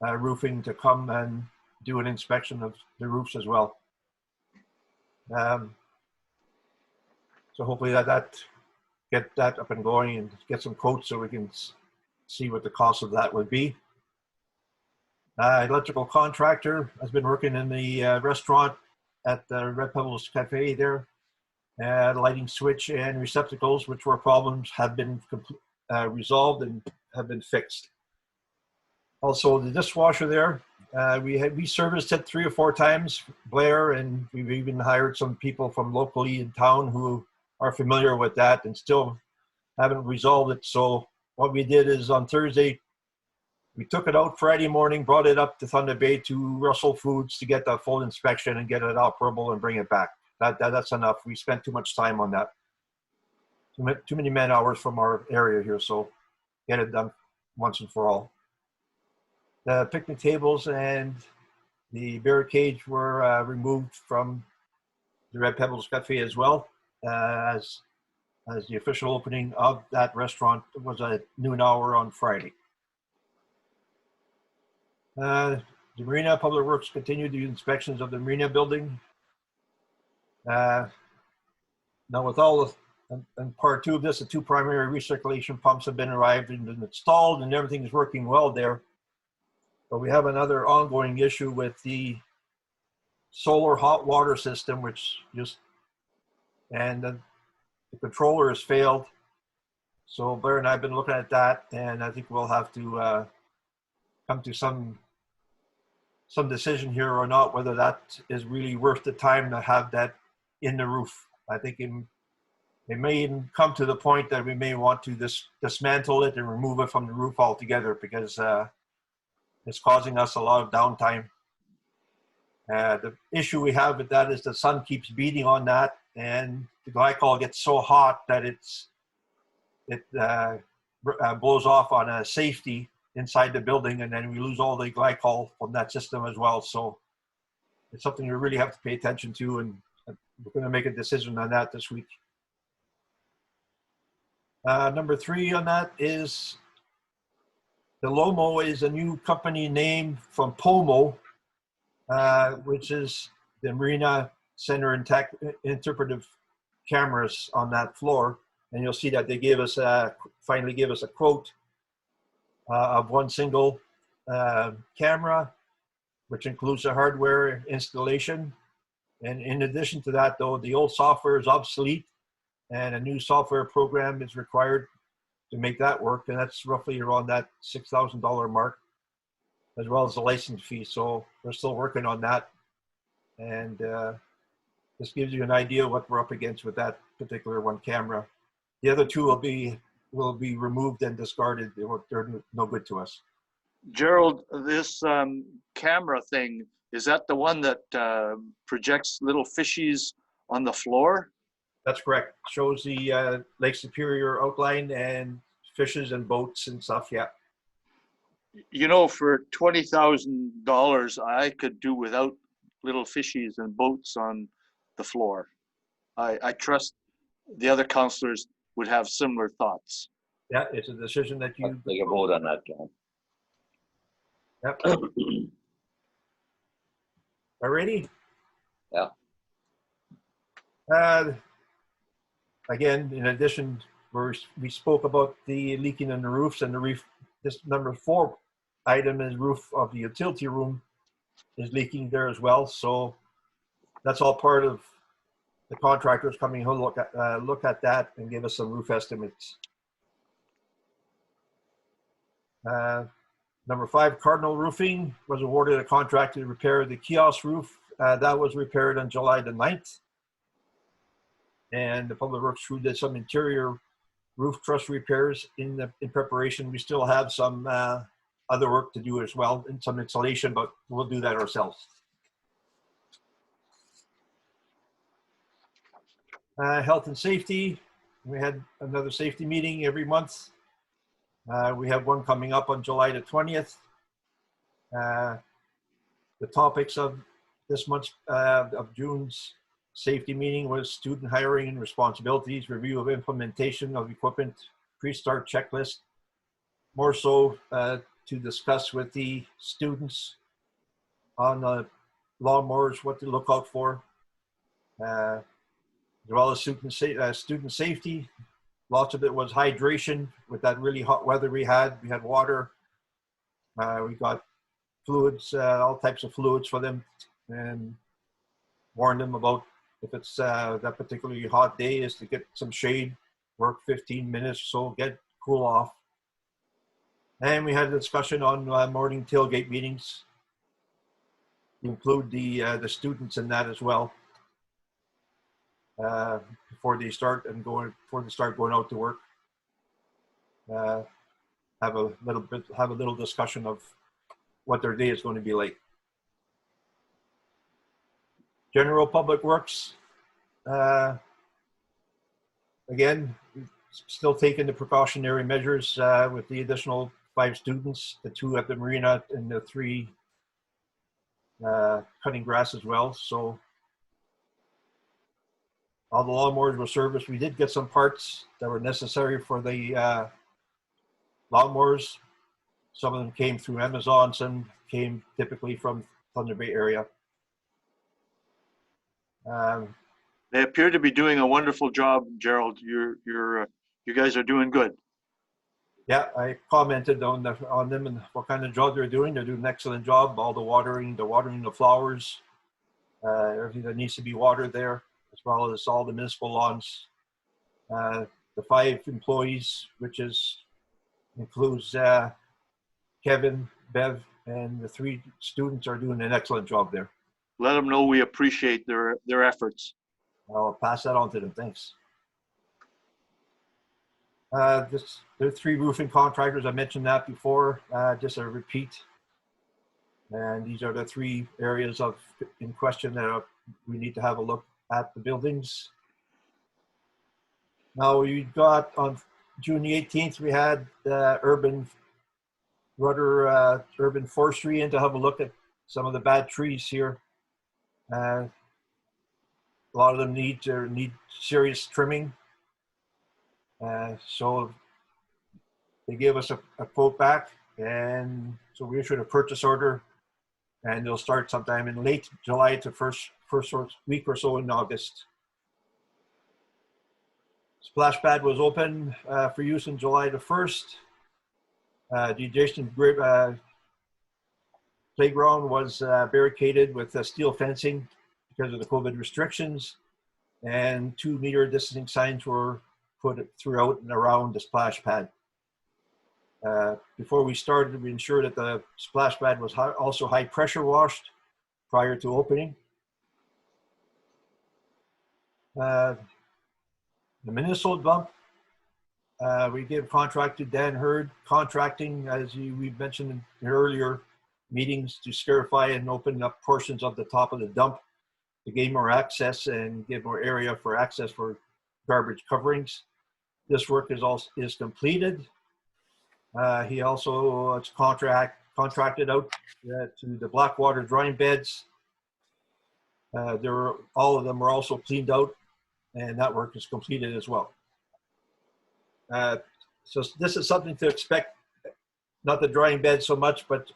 Roofing to come and do an inspection of the roofs as well. So hopefully that get that up and going and get some quotes so we can see what the cost of that would be. Electrical contractor has been working in the restaurant at the Red Pebbles Cafe there. Lighting switch and receptacles, which were problems, have been resolved and have been fixed. Also, the dishwasher there, we serviced it 3 or 4 times, Blair, and we've even hired some people from locally in town who are familiar with that and still haven't resolved it. So what we did is on Thursday, we took it out Friday morning, brought it up to Thunder Bay to Russell Foods to get the full inspection and get it operable and bring it back. That's enough. We spent too much time on that. Too many man hours from our area here, so get it done once and for all. The picnic tables and the barricades were removed from the Red Pebbles Cafe as well. as the official opening of that restaurant was at noon hour on Friday. The Marina Public Works continued the inspections of the Marina building. Now with all the, and part two of this, the two primary recirculation pumps have been arrived and been installed and everything is working well there. But we have another ongoing issue with the solar hot water system, which just, and the controller has failed. So Blair and I have been looking at that, and I think we'll have to come to some decision here or not, whether that is really worth the time to have that in the roof. I think it may even come to the point that we may want to dismantle it and remove it from the roof altogether, because it's causing us a lot of downtime. The issue we have with that is the sun keeps beating on that, and the glycol gets so hot that it blows off on a safety inside the building, and then we lose all the glycol from that system as well. So it's something we really have to pay attention to, and we're going to make a decision on that this week. Number 3 on that is the LOMO is a new company name from POMO, which is the Marina Center and Interpretive Cameras on that floor. And you'll see that they gave us finally gave us a quote of one single camera, which includes the hardware installation. And in addition to that, though, the old software is obsolete and a new software program is required to make that work. And that's roughly around that $6,000 mark, as well as the license fee. So we're still working on that. And this gives you an idea of what we're up against with that particular one camera. The other two will be removed and discarded. They're no good to us. Gerald, this camera thing, is that the one that projects little fishies on the floor? That's correct. Shows the Lake Superior outline and fishes and boats and stuff, yeah. You know, for $20,000, I could do without little fishies and boats on the floor. I trust the other councillors would have similar thoughts. Yeah, it's a decision that you... Take a vote on that, John. Yep. Alrighty. Yeah. Again, in addition, we spoke about the leaking in the roofs, and the roof. This number 4 item is roof of the utility room is leaking there as well. So that's all part of the contractors coming to look at that and give us some roof estimates. Number 5, Cardinal Roofing was awarded a contract to repair the kiosk roof. That was repaired on July the 9th. And the Public Works crew did some interior roof truss repairs in preparation. We still have some other work to do as well, and some insulation, but we'll do that ourselves. Health and safety. We had another safety meeting every month. We have one coming up on July the 20th. The topics of this month's of June's safety meeting was student hiring and responsibilities, review of implementation of equipment, pre-start checklist, more so to discuss with the students on the lawnmowers, what to look out for, as well as student safety. Lots of it was hydration with that really hot weather we had. We had water. We got fluids, all types of fluids for them, and warned them about if it's that particularly hot day is to get some shade, work 15 minutes or so, get cool off. And we had a discussion on morning tailgate meetings. Include the students in that as well. Before they start going out to work, have a little discussion of what their day is going to be like. General Public Works, again, still taking the precautionary measures with the additional 5 students, the 2 at the marina and the 3 cutting grass as well. So All the lawnmowers were serviced. We did get some parts that were necessary for the lawnmowers. Some of them came through Amazon, some came typically from Thunder Bay area. They appear to be doing a wonderful job, Gerald. You guys are doing good. Yeah, I commented on them and what kind of job they're doing. They're doing an excellent job. All the watering the flowers, everything that needs to be watered there, as well as all the municipal lawns. The 5 employees, which includes Kevin, Bev, and the 3 students, are doing an excellent job there. Let them know we appreciate their efforts. I'll pass that on to them. Thanks. There are 3 roofing contractors. I mentioned that before, just a repeat. And these are the 3 areas in question that we need to have a look at the buildings. Now we got on June the 18th, we had urban forestry in to have a look at some of the bad trees here. A lot of them need serious trimming. So they gave us a quote back, and so we issued a purchase order, and they'll start sometime in late July to first week or so in August. Splash pad was open for use on July the 1st. The adjacent playground was barricaded with steel fencing because of the COVID restrictions, and 2-meter distancing signs were put throughout and around the splash pad. Before we started, we ensured that the splash pad was also high pressure washed prior to opening. The municipal dump, we gave contract to Dan Hurd Contracting, as we mentioned in earlier meetings, to scarify and open up portions of the top of the dump to gain more access and give more area for access for garbage coverings. This work is completed. He also it's contracted out to the Blackwater drying beds. All of them were also cleaned out, and that work is completed as well. So this is something to expect, not the drying bed so much, but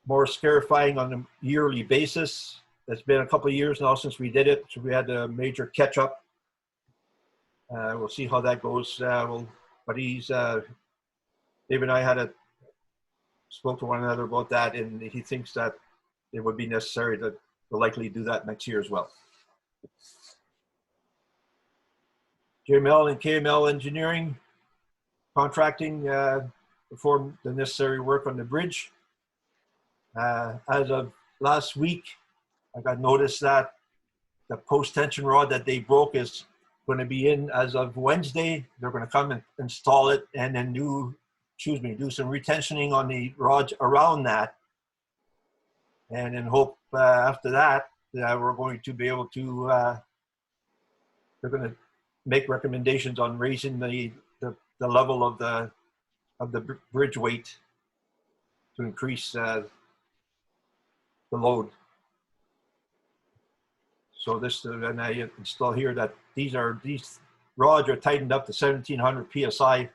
more scarifying on a yearly basis. It's been a couple of years now since we did it, so we had a major catch up. We'll see how that goes. But Dave and I spoke to one another about that, and he thinks that it would be necessary to likely do that next year as well. JML and KML Engineering Contracting performed the necessary work on the bridge. As of last week, I got notice that the post tension rod that they broke is going to be in as of Wednesday. They're going to come and install it, and then do some retensioning on the rods around that. And then hope after that, we're going to be able to, they're going to make recommendations on raising the level of the bridge weight to increase the load. So and I install here that these rods are tightened up to 1700 PSI,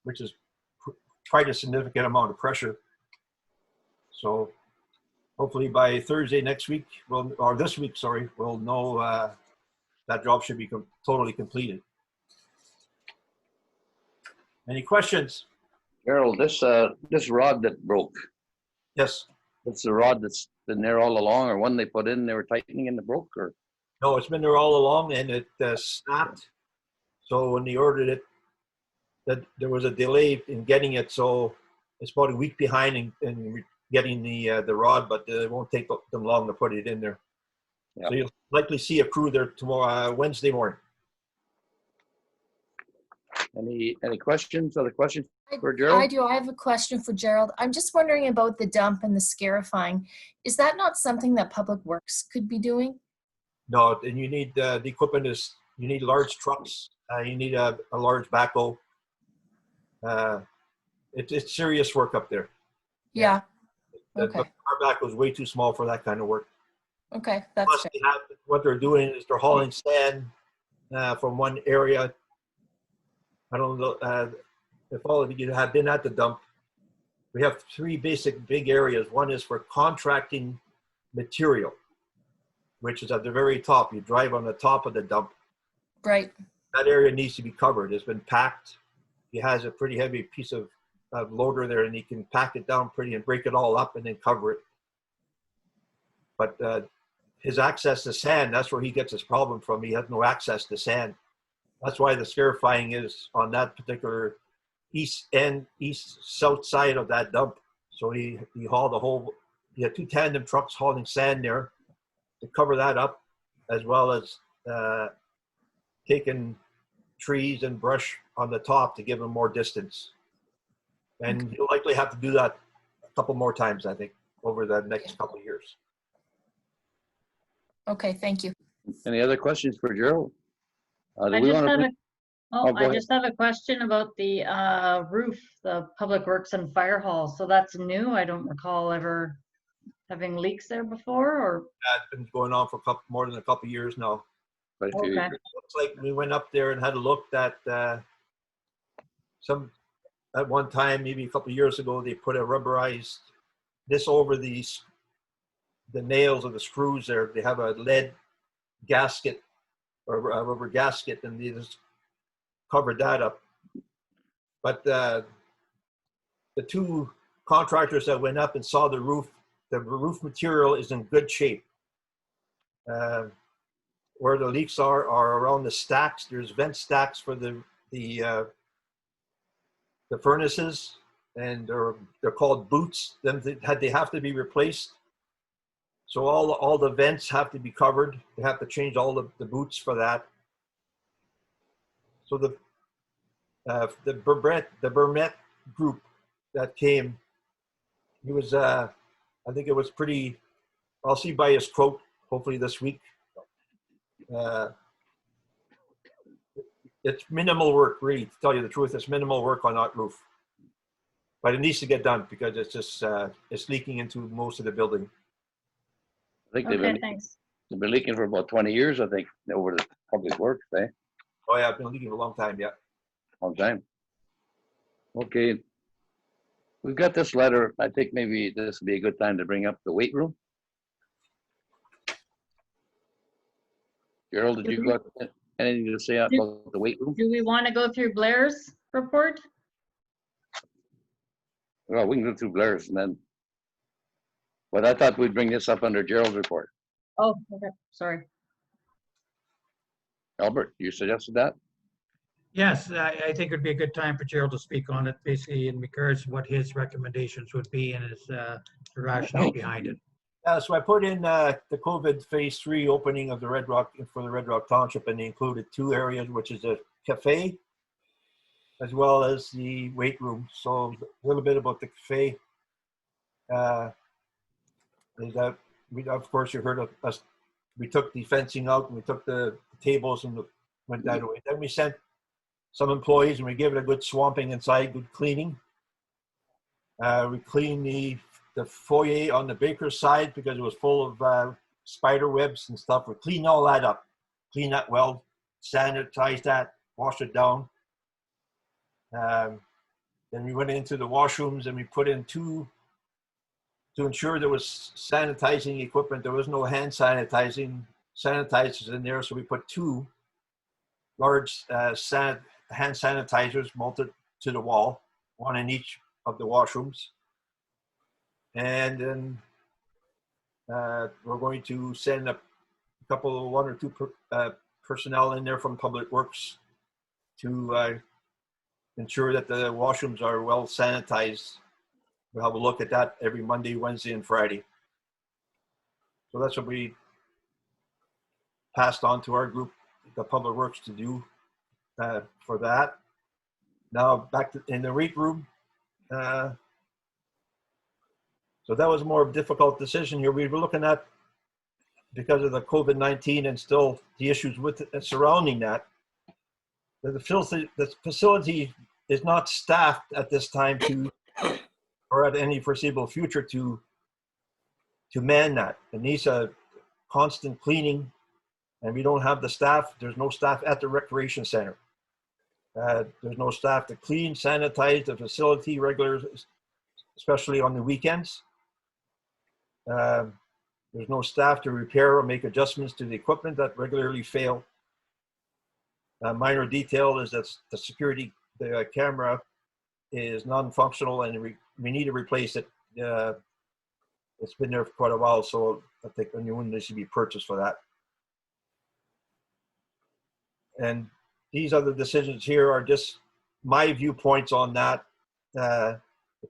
which is quite a significant amount of pressure. So hopefully by Thursday next week, or this week, sorry, we'll know that job should be totally completed. Any questions? Gerald, this rod that broke, Yes. it's the rod that's been there all along, or one they put in, they were tightening and it broke, or? No, it's been there all along, and it snapped. So when they ordered it, that there was a delay in getting it. So it's about a week behind in getting the rod, but it won't take them long to put it in there. Yep. So you'll likely see a crew there tomorrow, Wednesday morning. Any questions? Other questions for Gerald? I do. I have a question for Gerald. I'm just wondering about the dump and the scarifying. Is that not something that Public Works could be doing? No, and you need the equipment you need large trucks. You need a large backhoe. It's serious work up there. Yeah. Okay. Our backhoe is way too small for that kind of work. Okay, that's Plus, what they're doing is they're hauling sand from one area. I don't know if all of you have been at the dump. We have three basic big areas. One is for contracting material, which is at the very top. You drive on the top of the dump. Right. That area needs to be covered. It's been packed. He has a pretty heavy piece of loader there, and he can pack it down pretty and break it all up and then cover it. But his access to sand, that's where he gets his problem from. He has no access to sand. That's why the scarifying is on that particular south side of that dump. So he hauled the whole, he had two tandem trucks hauling sand there to cover that up, as well as taking trees and brush on the top to give him more distance. And he'll likely have to do that a couple more times, I think, over the next couple of years. Okay, thank you. Any other questions for Gerald? Do I we just wanna have put- a, go I ahead. just have a question about the roof, the Public Works and Fire Hall. So that's new. I don't recall ever having leaks there before, or? That's been going on for more than a couple of years now. Quite a few Okay. years. Looks like we went up there and had a look at at one time, maybe a couple of years ago, they put a rubberized this over the nails of the screws there. They have a lead gasket or a rubber gasket, and they just covered that up. But the two contractors that went up and saw the roof material is in good shape. Where the leaks are around the stacks. There's vent stacks for the furnaces, and they're called boots. Then they have to be replaced. So all the vents have to be covered. They have to change all the boots for that. So the Burnett group that came, he was I think it was pretty. I'll see by his quote hopefully this week. It's minimal work, really, to tell you the truth. It's minimal work on that roof, but it needs to get done because it's just it's leaking into most of the building. I think Okay, thanks. they've been leaking for about 20 years, I think, over the Public Works, eh? Oh yeah, I've been leaking a long time. Yeah. Long time. Okay. We've got this letter. I think maybe this would be a good time to bring up the weight room. Gerald, did you got anything to say about the weight room? Do we want to go through Blair's report? Well, we can go through Blair's and then, but I thought we'd bring this up under Gerald's report. Oh, okay, sorry. Albert, you suggested that? Yes, I think it'd be a good time for Gerald to speak on it, basically in regards to what his recommendations would be and his rationale behind it. So I put in the COVID phase 3 opening of the Red Rock for the Red Rock Township, and they included two areas, which is a cafe as well as the weight room. So a little bit about the cafe is that of course you heard of us. We took the fencing out and we took the tables and went that way. Then we sent some employees and we gave it a good swamping inside, good cleaning. We cleaned the foyer on the baker's side because it was full of spider webs and stuff. We cleaned all that up, cleaned that well, sanitized that, washed it down. Then we went into the washrooms and we put in two, to ensure there was sanitizing equipment. There was no hand sanitizers in there, so we put two large hand sanitizers mounted to the wall, one in each of the washrooms. And then we're going to send a couple, one or two personnel in there from Public Works to ensure that the washrooms are well sanitized. We'll have a look at that every Monday, Wednesday, and Friday. So that's what we passed on to our group, the Public Works, to do for that. Now back in the weight room. So that was more of a difficult decision here. We were looking at, because of the COVID-19 and still the issues with it surrounding that, the facility is not staffed at this time to, or at any foreseeable future to man that. It needs a constant cleaning and we don't have the staff. There's no staff at the recreation center. There's no staff to clean, sanitize the facility regularly, especially on the weekends. There's no staff to repair or make adjustments to the equipment that regularly fail. A minor detail is that the camera is non-functional and we need to replace it. It's been there for quite a while, so I think a new one needs to be purchased for that. And these other decisions here are just my viewpoints on that. The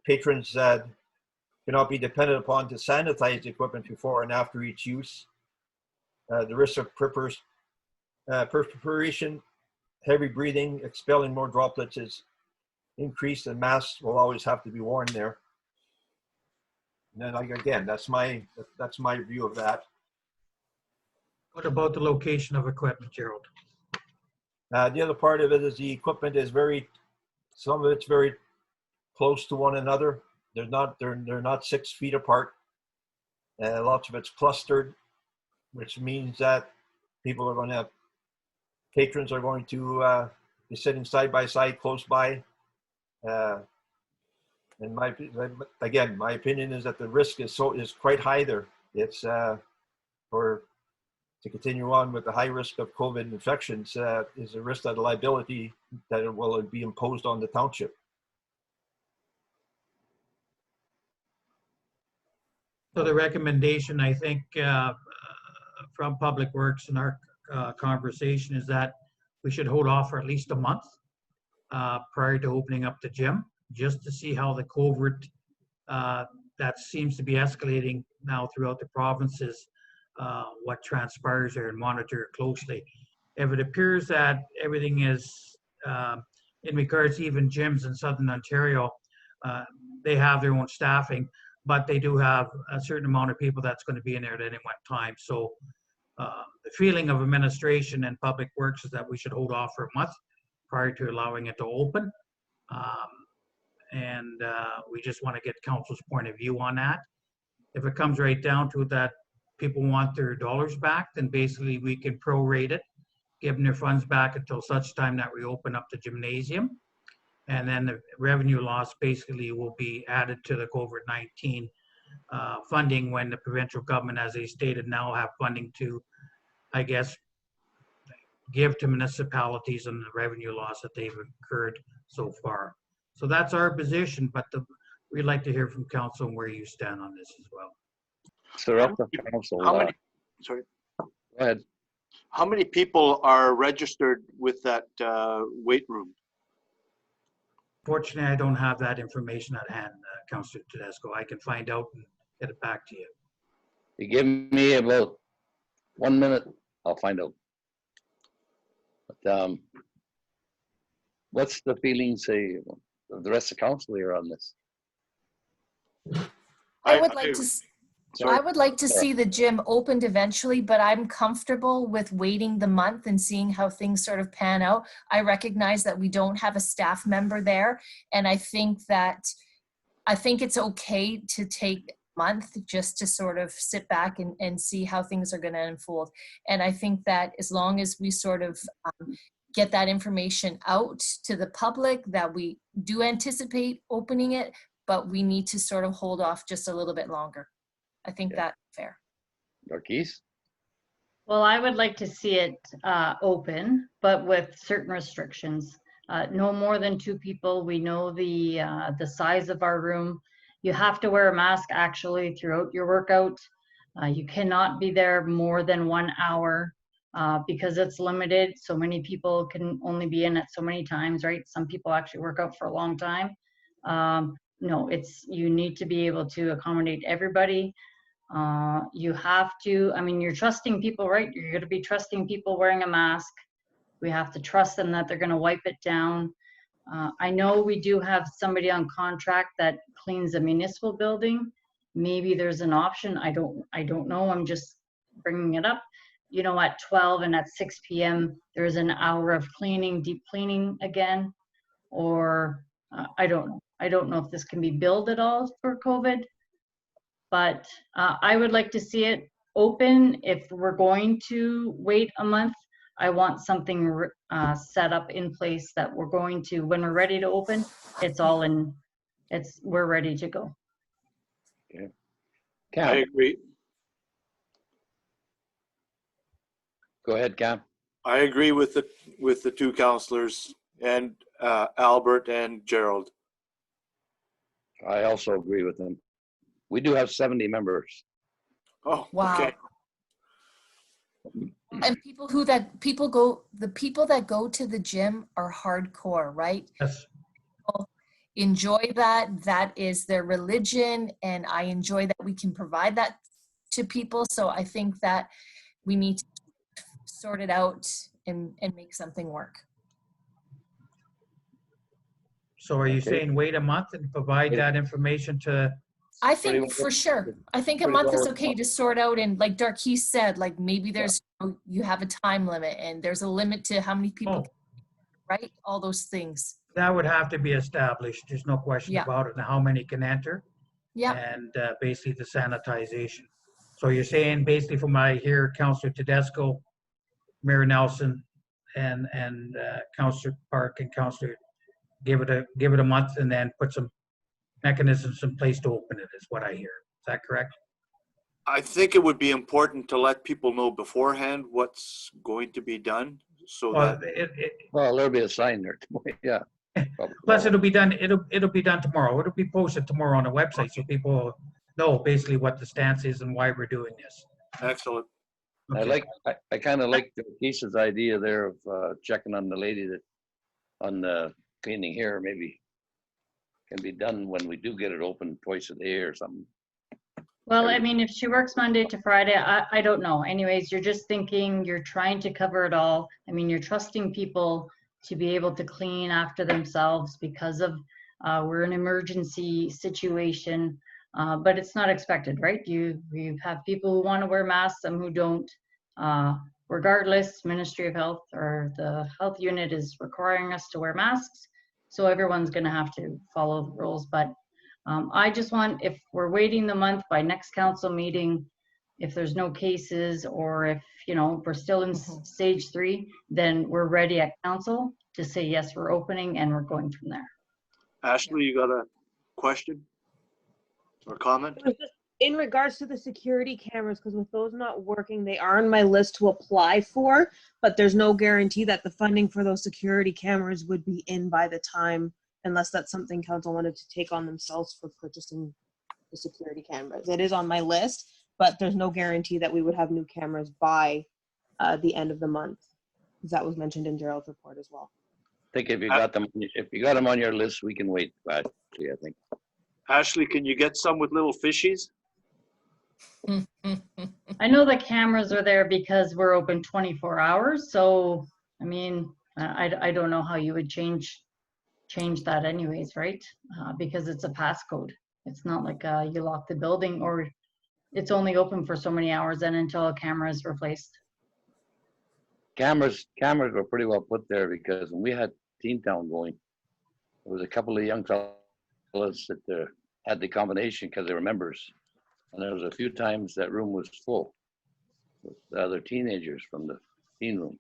patrons cannot be dependent upon to sanitize the equipment before and after each use. The risk of perspiration, heavy breathing, expelling more droplets is increased, and masks will always have to be worn there. And then again, that's my view of that. What about the location of equipment, Gerald? The other part of it is the equipment is some of it's very close to one another. They're not 6 feet apart. Lots of it's clustered, which means that patrons are going to be sitting side by side, close by. And my opinion is that the risk is quite high there. It's to continue on with the high risk of COVID infections is a risk that a liability that it will be imposed on the township. So the recommendation, I think, from Public Works in our conversation is that we should hold off for at least a month prior to opening up the gym, just to see how the COVID that seems to be escalating now throughout the provinces, what transpires there, and monitor it closely. If it appears that everything is, in regards to even gyms in Southern Ontario, they have their own staffing, but they do have a certain amount of people that's going to be in there at any one time. So the feeling of administration and Public Works is that we should hold off for a month prior to allowing it to open. We just want to get council's point of view on that. If it comes right down to that, people want their dollars back, then basically we can prorate it, give them their funds back until such time that we open up the gymnasium. And then the revenue loss basically will be added to the COVID-19 funding when the provincial government, as they stated, now have funding to, I guess, give to municipalities and the revenue loss that they've incurred so far. So that's our position, but we'd like to hear from council where you stand on this as well. So up to council. Sorry. Go ahead. How many people are registered with that weight room? Fortunately, I don't have that information at hand, Councillor Tedesco. I can find out and get it back to you. You give me about 1 minute, I'll find out. But what's the feeling, say, of the rest of council here on this? I would like to see the gym opened eventually, but I'm comfortable with waiting the month and seeing how things sort of pan out. I recognize that we don't have a staff member there, and I think it's okay to take a month just to sort of sit back and see how things are going to unfold. And I think that as long as we sort of get that information out to the public, that we do anticipate opening it, but we need to sort of hold off just a little bit longer. I think that's fair. Marquise? Well, I would like to see it open, but with certain restrictions. No more than 2 people. We know the size of our room. You have to wear a mask actually throughout your workout. You cannot be there more than 1 hour because it's limited. So many people can only be in it so many times, right? Some people actually work out for a long time. No, you need to be able to accommodate everybody. You have to, you're trusting people, right? You're going to be trusting people wearing a mask. We have to trust them that they're going to wipe it down. I know we do have somebody on contract that cleans a municipal building. Maybe there's an option. I don't know. I'm just bringing it up. You know, at 12 and at 6 p.m., there's an hour of cleaning, deep cleaning again, or I don't know. I don't know if this can be billed at all for COVID, but I would like to see it open, if we're going to wait a month, I want something set up in place that we're going to, when we're ready to open, it's all in, we're ready to go. Okay. I Cam, agree. go ahead, Cam. I agree with the two counselors and Albert and Gerald. I also agree with them. We do have 70 members. Oh, Wow. okay. And the people that go to the gym are hardcore, right? Yes. Enjoy that. That is their religion. And I enjoy that we can provide that to people. So I think that we need to sort it out and make something work. So are you Okay. saying wait a month and provide that information to, I Pretty think well- for sure. I think a pretty month well- is okay to sort out. And like Darkees said, like maybe there's, you have a time limit and there's a limit to how many people, right? All those things. that would have to be established. There's no question Yeah. about it. And how many can enter Yeah. and basically the sanitization. So you're saying basically from I hear Councillor Tedesco, Mayor Nelson and Councillor Park and Councillor give it a month and then put some mechanisms in place to open it is what I hear. Is that correct? I think it would be important to let people know beforehand what's going to be done, so Well, that Well, there'll be a sign there. Yeah. plus it'll be done, it'll be done tomorrow. It'll be posted tomorrow on the website so people know basically what the stance is and why we're doing this. excellent. Okay. I kind of like Keisha's idea there of checking on the lady that on the cleaning here, maybe can be done when we do get it open twice a day or something. Well, I mean, if she works Monday to Friday, I don't know. Anyways, you're just thinking, you're trying to cover it all. I mean, you're trusting people to be able to clean after themselves because of, we're in an emergency situation, but it's not expected, right? You have people who want to wear masks, some who don't. Regardless, Ministry of Health or the health unit is requiring us to wear masks. So everyone's gonna have to follow the rules, but I just want, if we're waiting the month by next council meeting, if there's no cases or if, you know, we're still in stage 3, then we're ready at council to say, yes, we're opening and we're going from there. Ashley, you got a question or comment? It was just in regards to the security cameras, because with those not working, they are on my list to apply for, but there's no guarantee that the funding for those security cameras would be in by the time, unless that's something council wanted to take on themselves for purchasing the security cameras. It is on my list, but there's no guarantee that we would have new cameras by the end of the month, because that was mentioned in Gerald's report as well. I think if you got them on your list, we can wait. Actually, I think. Ashley, can you get some with little fishies? I know the cameras are there because we're open 24 hours. So, I mean, I don't know how you would change that anyways, right? Because it's a passcode. It's not like you lock the building or it's only open for so many hours and until a camera is replaced. Cameras were pretty well put there because when we had Teen Town going, there was a couple of young fellas that had the combination because they were members. And there was a few times that room was full with the other teenagers from the teen room.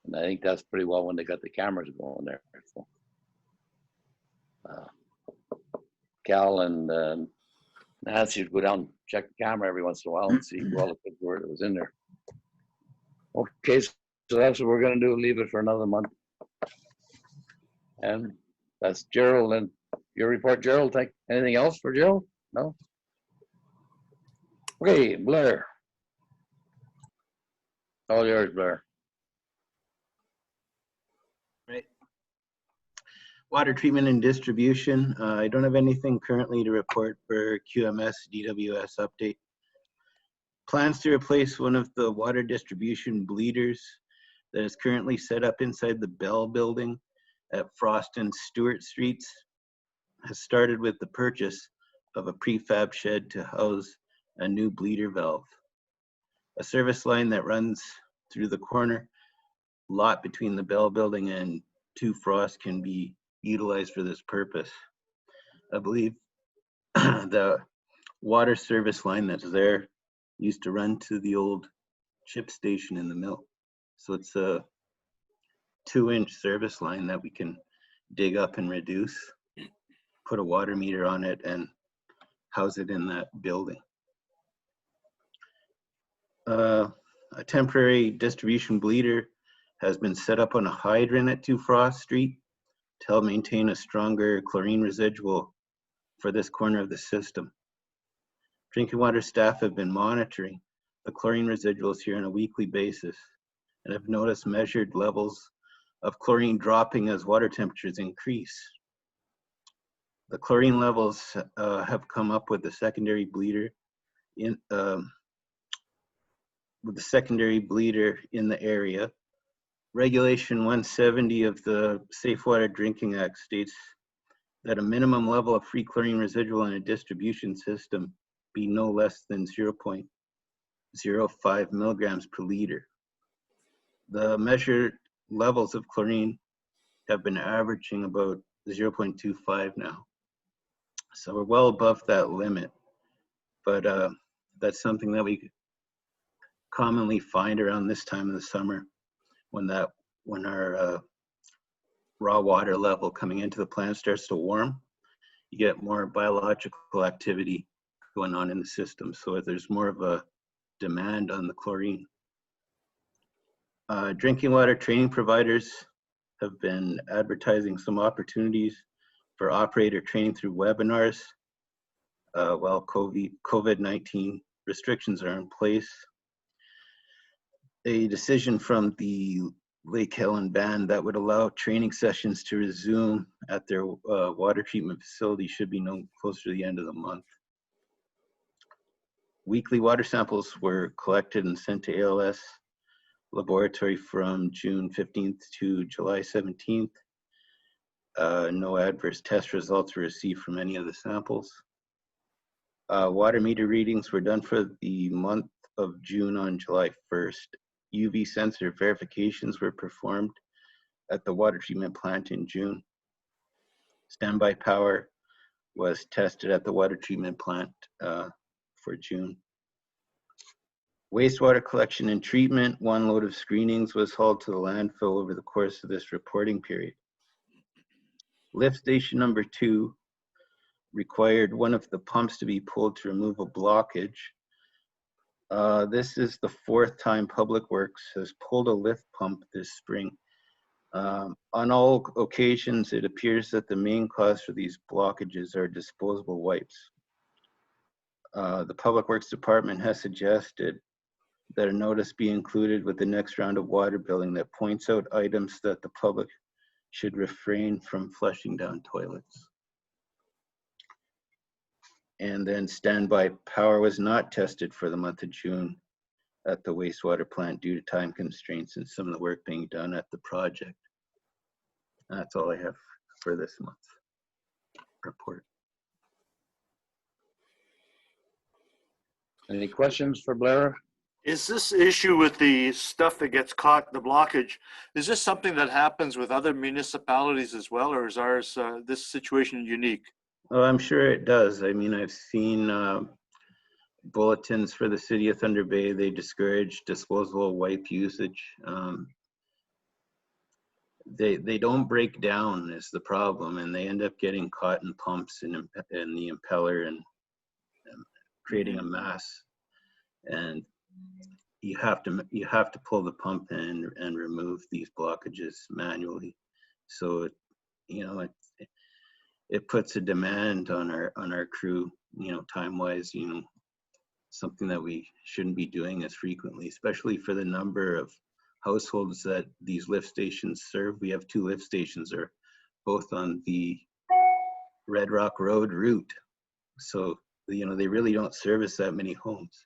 And I think that's pretty well when they got the cameras going there. So, Cal and Nancy would go down and check the camera every once in a while and see who all the kids were that was in there. Okay, so that's what we're gonna do, leave it for another month. And that's Gerald and your report, Gerald. Anything else for Gerald? No? Okay, Blair. All yours, Blair. Right. Water treatment and distribution. I don't have anything currently to report for QMS DWS update. Plans to replace one of the water distribution bleeders that is currently set up inside the Bell building at Frost and Stewart Streets has started with the purchase of a prefab shed to house a new bleeder valve. A service line that runs through the corner lot between the Bell building and 2 Frost can be utilized for this purpose. I believe the water service line that's there used to run to the old chip station in the mill. So it's a 2-inch service line that we can dig up and reduce, put a water meter on it, and house it in that building. A temporary distribution bleeder has been set up on a hydrant at 2 Frost Street to help maintain a stronger chlorine residual for this corner of the system. Drinking water staff have been monitoring the chlorine residuals here on a weekly basis and have noticed measured levels of chlorine dropping as water temperatures increase. The chlorine levels have come up with the secondary bleeder in the area. Regulation 170 of the Safe Water Drinking Act states that a minimum level of free chlorine residual in a distribution system be no less than 0.05 milligrams per liter. The measured levels of chlorine have been averaging about 0.25 now. So we're well above that limit, but that's something that we commonly find around this time of the summer when our raw water level coming into the plant starts to warm. You get more biological activity going on in the system, so there's more of a demand on the chlorine. Drinking water training providers have been advertising some opportunities for operator training through webinars while COVID-19 restrictions are in place. A decision from the Lake Helen band that would allow training sessions to resume at their water treatment facility should be known closer to the end of the month. Weekly water samples were collected and sent to ALS laboratory from June 15th to July 17th. No adverse test results were received from any of the samples. Water meter readings were done for the month of June on July 1st. UV sensor verifications were performed at the water treatment plant in June. Standby power was tested at the water treatment plant for June. Wastewater collection and treatment, 1 load of screenings was hauled to the landfill over the course of this reporting period. Lift station number 2 required one of the pumps to be pulled to remove a blockage. This is the 4th time Public Works has pulled a lift pump this spring. On all occasions, it appears that the main cause for these blockages are disposable wipes. The Public Works Department has suggested that a notice be included with the next round of water billing that points out items that the public should refrain from flushing down toilets. And then standby power was not tested for the month of June at the wastewater plant due to time constraints and some of the work being done at the project. That's all I have for this month's report. Any questions for Blair? Is this issue with the stuff that gets caught, the blockage, is this something that happens with other municipalities as well, or is ours, this situation unique? Oh, I'm sure it does. I mean, I've seen bulletins for the city of Thunder Bay. They discourage disposable wipe usage. They don't break down is the problem, and they end up getting caught in pumps and the impeller and creating a mess. And you have to pull the pump in and remove these blockages manually. So it puts a demand on our crew, time-wise, something that we shouldn't be doing as frequently, especially for the number of households that these lift stations serve. We have 2 lift stations, are both on the Red Rock Road route. So, they really don't service that many homes.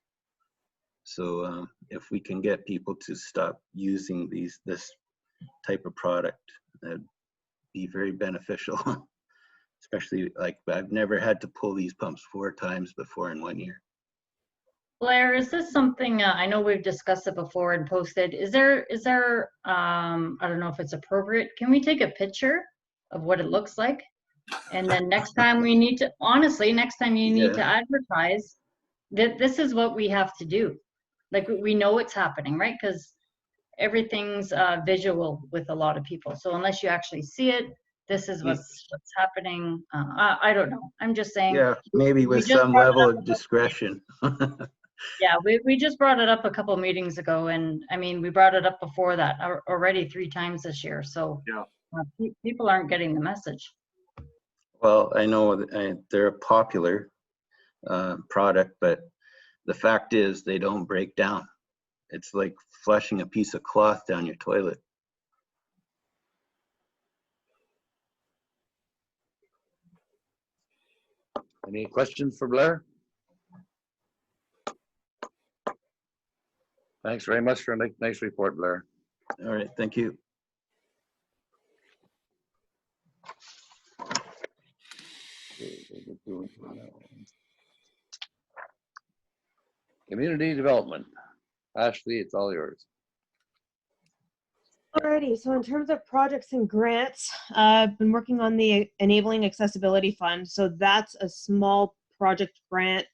So if we can get people to stop using this type of product, that'd be very beneficial. Especially, like, I've never had to pull these pumps 4 times before in 1 year. Blair, is this something, I know we've discussed it before and posted, is there, I don't know if it's appropriate, can we take a picture of what it looks like? And then next time we need to, honestly, next time you need to advertise, this is what we have to do. Like, we know it's happening, right? Because everything's visual with a lot of people. So unless you actually see it, this is what's happening. I don't know. I'm just saying. Yeah, maybe we with just some brought it level up of discretion. Yeah, we just brought it up a couple meetings ago, and I mean, we brought it up before that already 3 times this year. So Yeah. people aren't getting the message. Well, I know they're a popular product, but the fact is they don't break down. It's like flushing a piece of cloth down your toilet. Any questions for Blair? Thanks very much for a nice report, Blair. All right, thank you. Community development. Ashley, it's all yours. Alrighty, so in terms of projects and grants, I've been working on the Enabling Accessibility Fund. So that's a small project grant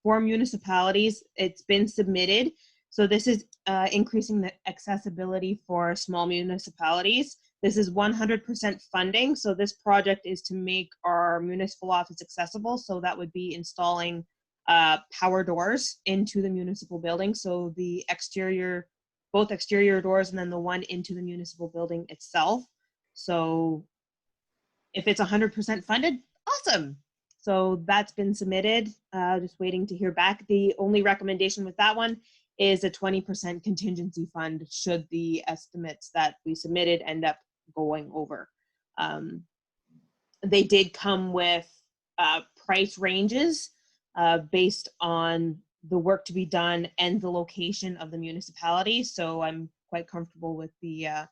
for municipalities. It's been submitted. So this is increasing the accessibility for small municipalities. This is 100% funding. So this project is to make our municipal office accessible. So that would be installing power doors into the municipal building. So the exterior, both exterior doors and then the one into the municipal building itself. So if it's 100% funded, awesome. So that's been submitted, just waiting to hear back. The only recommendation with that one is a 20% contingency fund should the estimates that we submitted end up going over. They did come with price ranges based on the work to be done and the location of the municipality. So I'm quite comfortable with the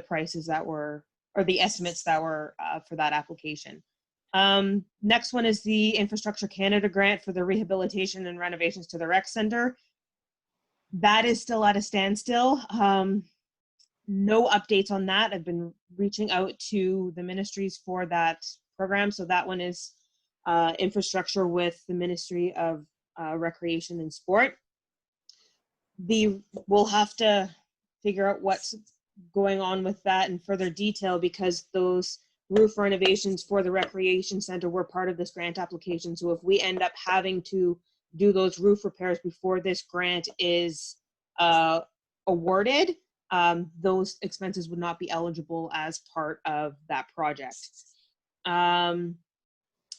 prices that were, or the estimates that were for that application. Next one is the Infrastructure Canada grant for the rehabilitation and renovations to the rec center. That is still at a standstill. No updates on that. I've been reaching out to the ministries for that program. So that one is infrastructure with the Ministry of Recreation and Sport. We'll have to figure out what's going on with that in further detail, because those roof renovations for the recreation center were part of this grant application. So if we end up having to do those roof repairs before this grant is awarded, those expenses would not be eligible as part of that project.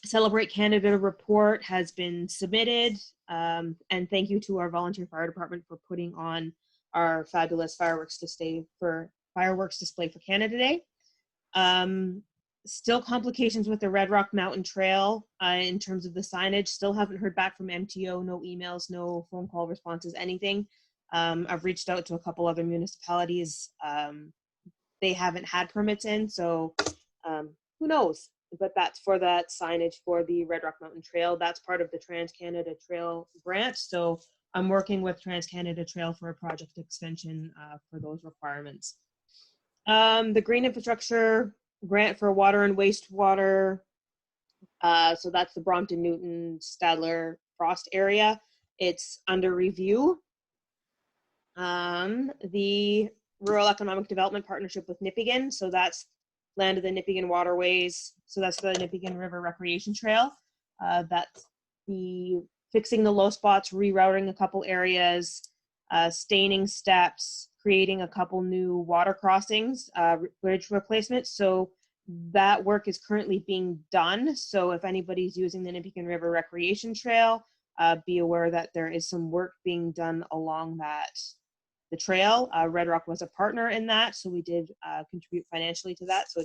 Celebrate Canada report has been submitted, and thank you to our volunteer fire department for putting on our fabulous fireworks display for Canada Day. Still complications with the Red Rock Mountain Trail in terms of the signage. Still haven't heard back from MTO, no emails, no phone call responses, anything. I've reached out to a couple other municipalities. They haven't had permits in, so who knows? But that's for that signage for the Red Rock Mountain Trail. That's part of the Trans-Canada Trail grant. So I'm working with Trans-Canada Trail for a project extension for those requirements. The Green Infrastructure grant for water and wastewater. So that's the Brompton, Newton, Stadler, Frost area. It's under review. The Rural Economic Development Partnership with Nipigon. So that's land of the Nipigon waterways. So that's the Nipigon River Recreation Trail. That's the fixing the low spots, rerouting a couple areas, staining steps, creating a couple new water crossings, bridge replacements. So that work is currently being done. So if anybody's using the Nipigon River Recreation Trail, be aware that there is some work being done along the trail. Red Rock was a partner in that, so we did contribute financially to that. So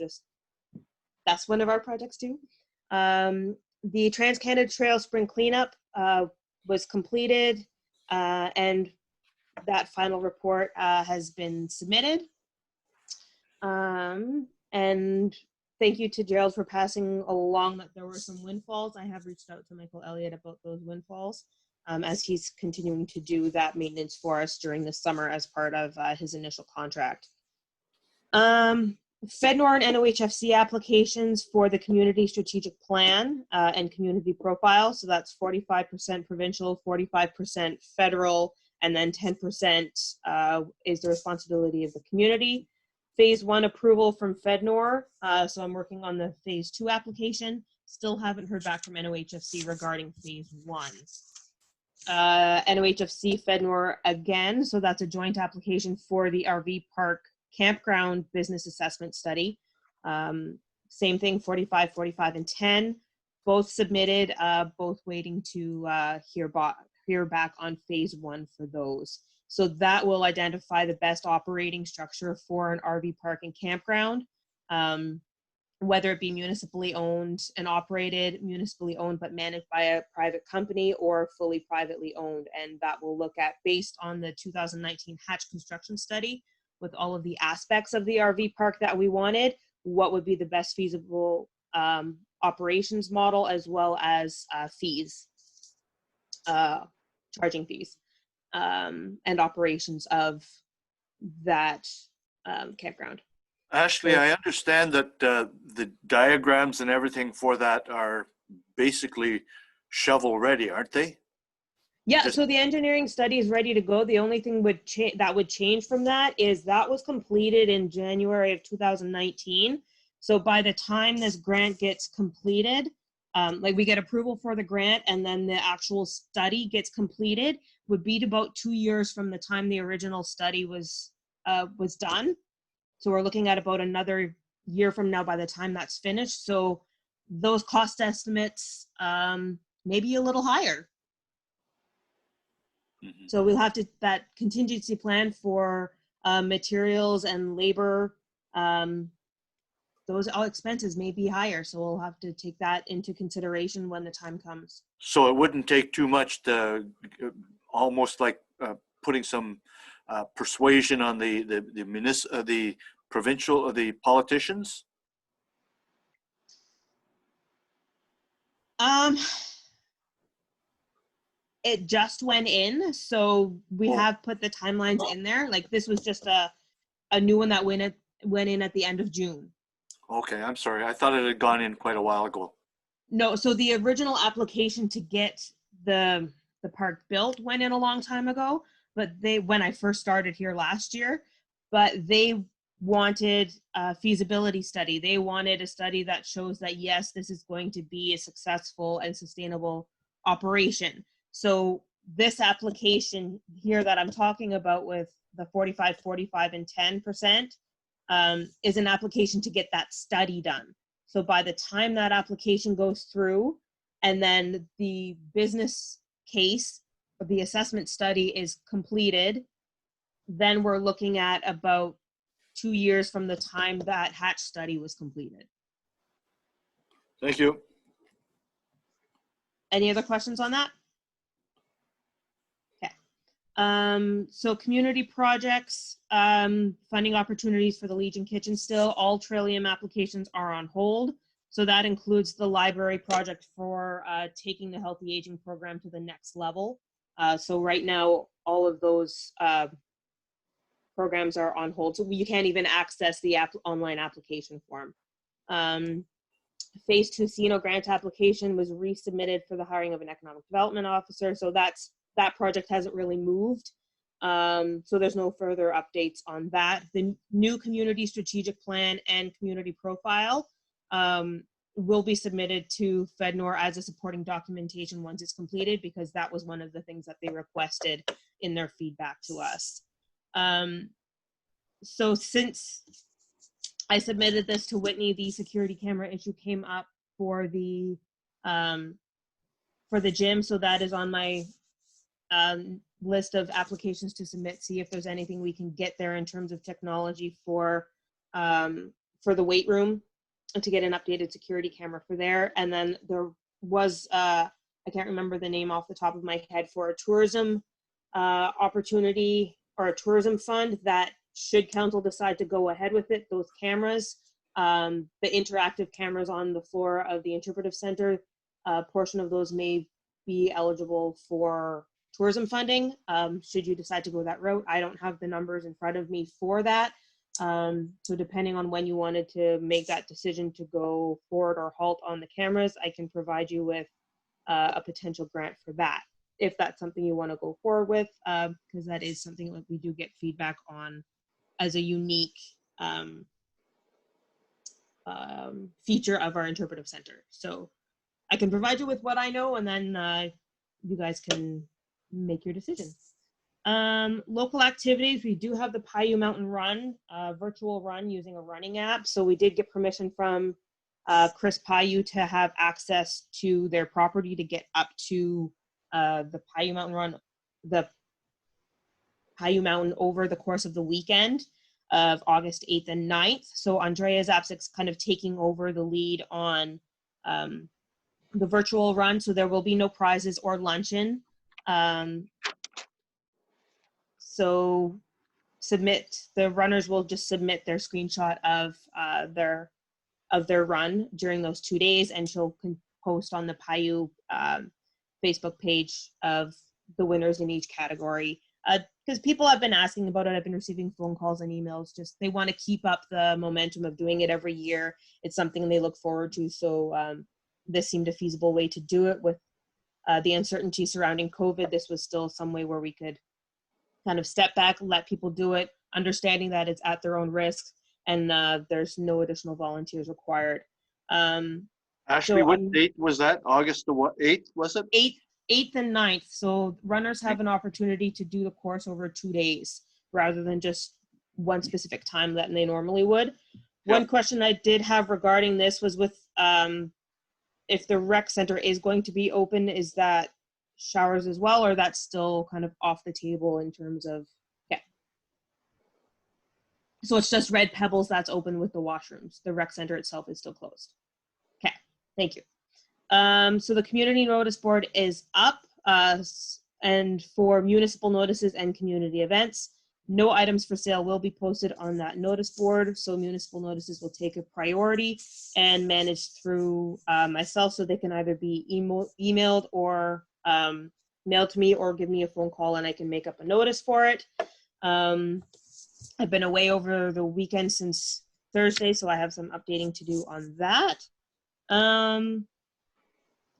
that's one of our projects too. The Trans-Canada Trail Spring Cleanup was completed, and that final report has been submitted. And thank you to Gerald for passing along that there were some windfalls. I have reached out to Michael Elliott about those windfalls, as he's continuing to do that maintenance for us during the summer as part of his initial contract. FedNor and NOHFC applications for the community strategic plan and community profile. So that's 45% provincial, 45% federal, and then 10% is the responsibility of the community. Phase 1 approval from FedNor. So I'm working on the phase 2 application. Still haven't heard back from NOHFC regarding phase 1. NOHFC, FedNor again. So that's a joint application for the RV park campground business assessment study. Same thing, 45, 45, and 10. Both submitted, both waiting to hear back on phase 1 for those. So that will identify the best operating structure for an RV park and campground, whether it be municipally owned and operated, municipally owned but managed by a private company, or fully privately owned. And that will look at, based on the 2019 Hatch construction study, with all of the aspects of the RV park that we wanted, what would be the best feasible operations model, as well as fees, charging fees, and operations of that campground. Ashley, I understand that the diagrams and everything for that are basically shovel ready, aren't they? Yeah, so the engineering study is ready to go. The only thing that would change from that is that was completed in January of 2019. So by the time this grant gets completed, like we get approval for the grant and then the actual study gets completed, would be about 2 years from the time the original study was done. So we're looking at about another year from now by the time that's finished. So those cost estimates may be a little higher. Mm-hmm. So we'll have to, that contingency plan for materials and labor, those all expenses may be higher. So we'll have to take that into consideration when the time comes. So it wouldn't take too much to almost like putting some persuasion on the provincial, the politicians? It just went in, so we have put the timelines in there. Like this was just a new one that went in at the end of June. Okay, I'm sorry. I thought it had gone in quite a while ago. No, so the original application to get the park built went in a long time ago, but when I first started here last year, but they wanted a feasibility study. They wanted a study that shows that yes, this is going to be a successful and sustainable operation. So this application here that I'm talking about with the 45, 45, and 10% is an application to get that study done. So by the time that application goes through and then the business case, the assessment study is completed, then we're looking at about 2 years from the time that Hatch study was completed. Thank you. Any other questions on that? So community projects, funding opportunities for the Legion Kitchen still. All Trillium applications are on hold. So that includes the library project for taking the Healthy Aging program to the next level. So right now, all of those programs are on hold. So you can't even access the online application form. Phase 2 CNO grant application was resubmitted for the hiring of an economic development officer. So that project hasn't really moved. So there's no further updates on that. The new community strategic plan and community profile will be submitted to FedNor as a supporting documentation once it's completed, because that was one of the things that they requested in their feedback to us. So since I submitted this to Whitney, the security camera issue came up for the gym. So that is on my list of applications to submit, see if there's anything we can get there in terms of technology for the weight room, and to get an updated security camera for there. And then there was, I can't remember the name off the top of my head, for a tourism opportunity or a tourism fund that, should council decide to go ahead with it, those cameras, the interactive cameras on the floor of the interpretive center, portion of those may be eligible for tourism funding, should you decide to go that route. I don't have the numbers in front of me for that, So depending on when you wanted to make that decision to go forward or halt on the cameras, I can provide you with a potential grant for that, if that's something you want to go forward with, because that is something that we do get feedback on as a unique feature of our interpretive center. So I can provide you with what I know, and then you guys can make your decision. Local activities, we do have the Paiute Mountain Run, virtual run using a running app. So we did get permission from Chris Paiute to have access to their property to get up to the Paiute Mountain Run, the Paiute Mountain over the course of the weekend of August 8th and 9th. So Andrea Zapsik's kind of taking over the lead on the virtual run. So there will be no prizes or luncheon. So the runners will just submit their screenshot of their run during those 2 days, and she'll post on the Paiute Facebook page of the winners in each category. Because people have been asking about it. I've been receiving phone calls and emails. Just they want to keep up the momentum of doing it every year. It's something they look forward to. So this seemed a feasible way to do it with the uncertainty surrounding COVID. This was still some way where we could kind of step back, let people do it, understanding that it's at their own risk, and there's no additional volunteers required. Ashley, So what date was that? August the what, 8th, was it? 8th and 9th. So runners have an opportunity to do the course over 2 days rather than just one specific time that they normally would. One question I did have regarding this was with if the rec center is going to be open, is that showers as well, or that's still kind of off the table in terms of, so it's just Red Pebbles that's open with the washrooms. The rec center itself is still closed. Okay, thank you. So the community notice board is up, and for municipal notices and community events, no items for sale will be posted on that notice board. So municipal notices will take a priority and managed through myself, so they can either be emailed or mailed to me, or give me a phone call and I can make up a notice for it. I've been away over the weekend since Thursday, so I have some updating to do on that.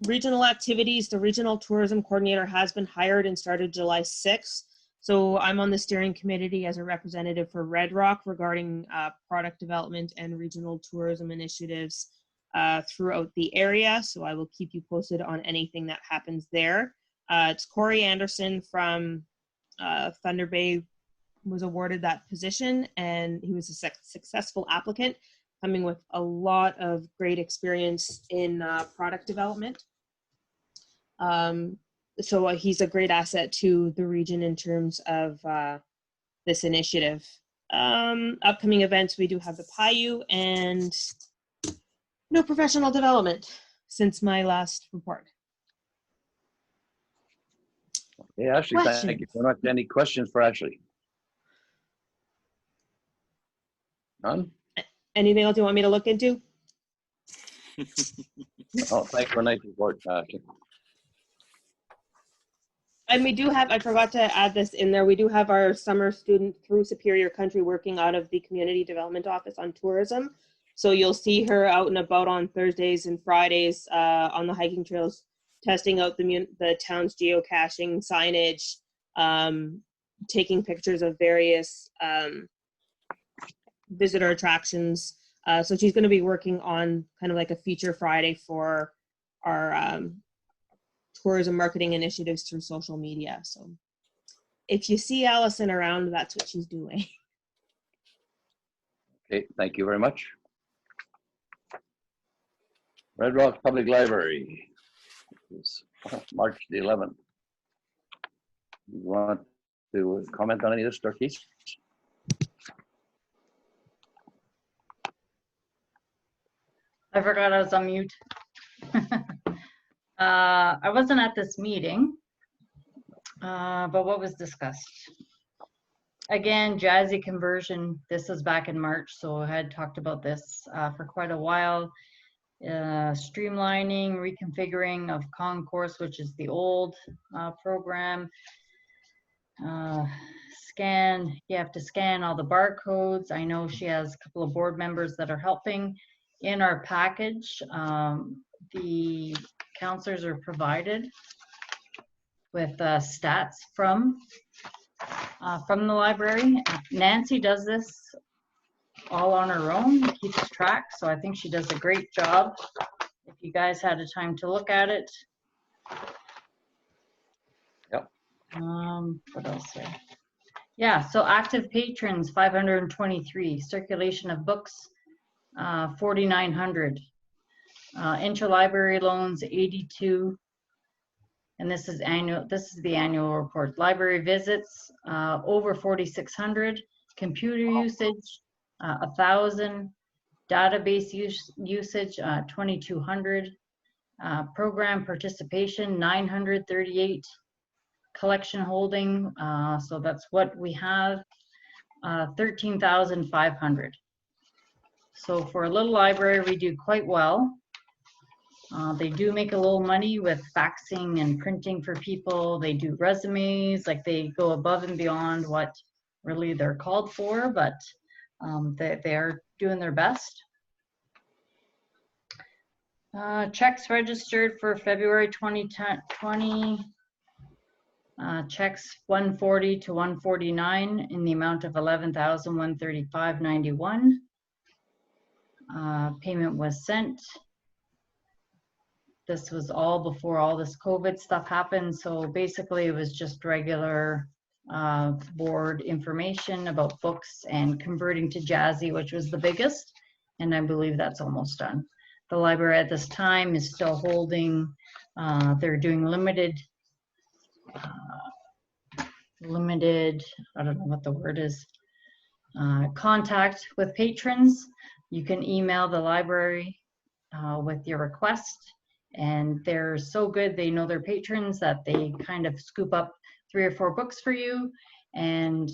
Regional activities, the regional tourism coordinator has been hired and started July 6th. So I'm on the steering committee as a representative for Red Rock regarding product development and regional tourism initiatives throughout the area. So I will keep you posted on anything that happens there. It's Corey Anderson from Thunder Bay was awarded that position, and he was a successful applicant, coming with a lot of great experience in product development. So he's a great asset to the region in terms of this initiative. Upcoming events, we do have the Paiute and no professional development since my last report. Hey, Ashley, thank you so much. Any questions for Ashley? None? Anything else you want me to look into? Oh, thanks for a nice report, Ashley. And we do have, I forgot to add this in there, we do have our summer student through Superior Country working out of the Community Development Office on tourism. So you'll see her out and about on Thursdays and Fridays on the hiking trails, testing out the town's geocaching signage, taking pictures of various visitor attractions. So she's going to be working on kind of like a feature Friday for our tourism marketing initiatives through social media. So if you see Allison around, that's what she's doing. Okay, thank you very much. Red Rock Public Library, it's March the 11th. You want to comment on any of this, Darkeith? I forgot I was on mute. I wasn't at this meeting, but what was discussed? Again, Jazzy conversion, this was back in March, so I had talked about this for quite a while. Streamlining, reconfiguring of Concourse, which is the old program. You have to scan all the barcodes. I know she has a couple of board members that are helping. In our package, the counselors are provided with stats from the library. Nancy does this all on her own, keeps track, so I think she does a great job. If you guys had a time to look at it. Yep. What else here? Yeah, so active patrons, 523. Circulation of books, 4,900. Interlibrary loans, 82. And this is the annual report. Library visits, over 4,600. Computer usage, 1,000. Database usage, 2,200. Program participation, 938. Collection holding, so that's what we have, 13,500. So for a little library, we do quite well. They do make a little money with faxing and printing for people. They do resumes, like they go above and beyond what really they're called for, but they are doing their best. Checks registered for February 2020. Checks 140 to 149 in the amount of 11,135.91. Payment was sent. This was all before all this COVID stuff happened. So basically it was just regular board information about books and converting to Jazzy, which was the biggest. And I believe that's almost done. The library at this time is still holding, they're doing limited, I don't know what the word is, contact with patrons. You can email the library with your request, and they're so good, they know their patrons, that they kind of scoop up 3 or 4 books for you and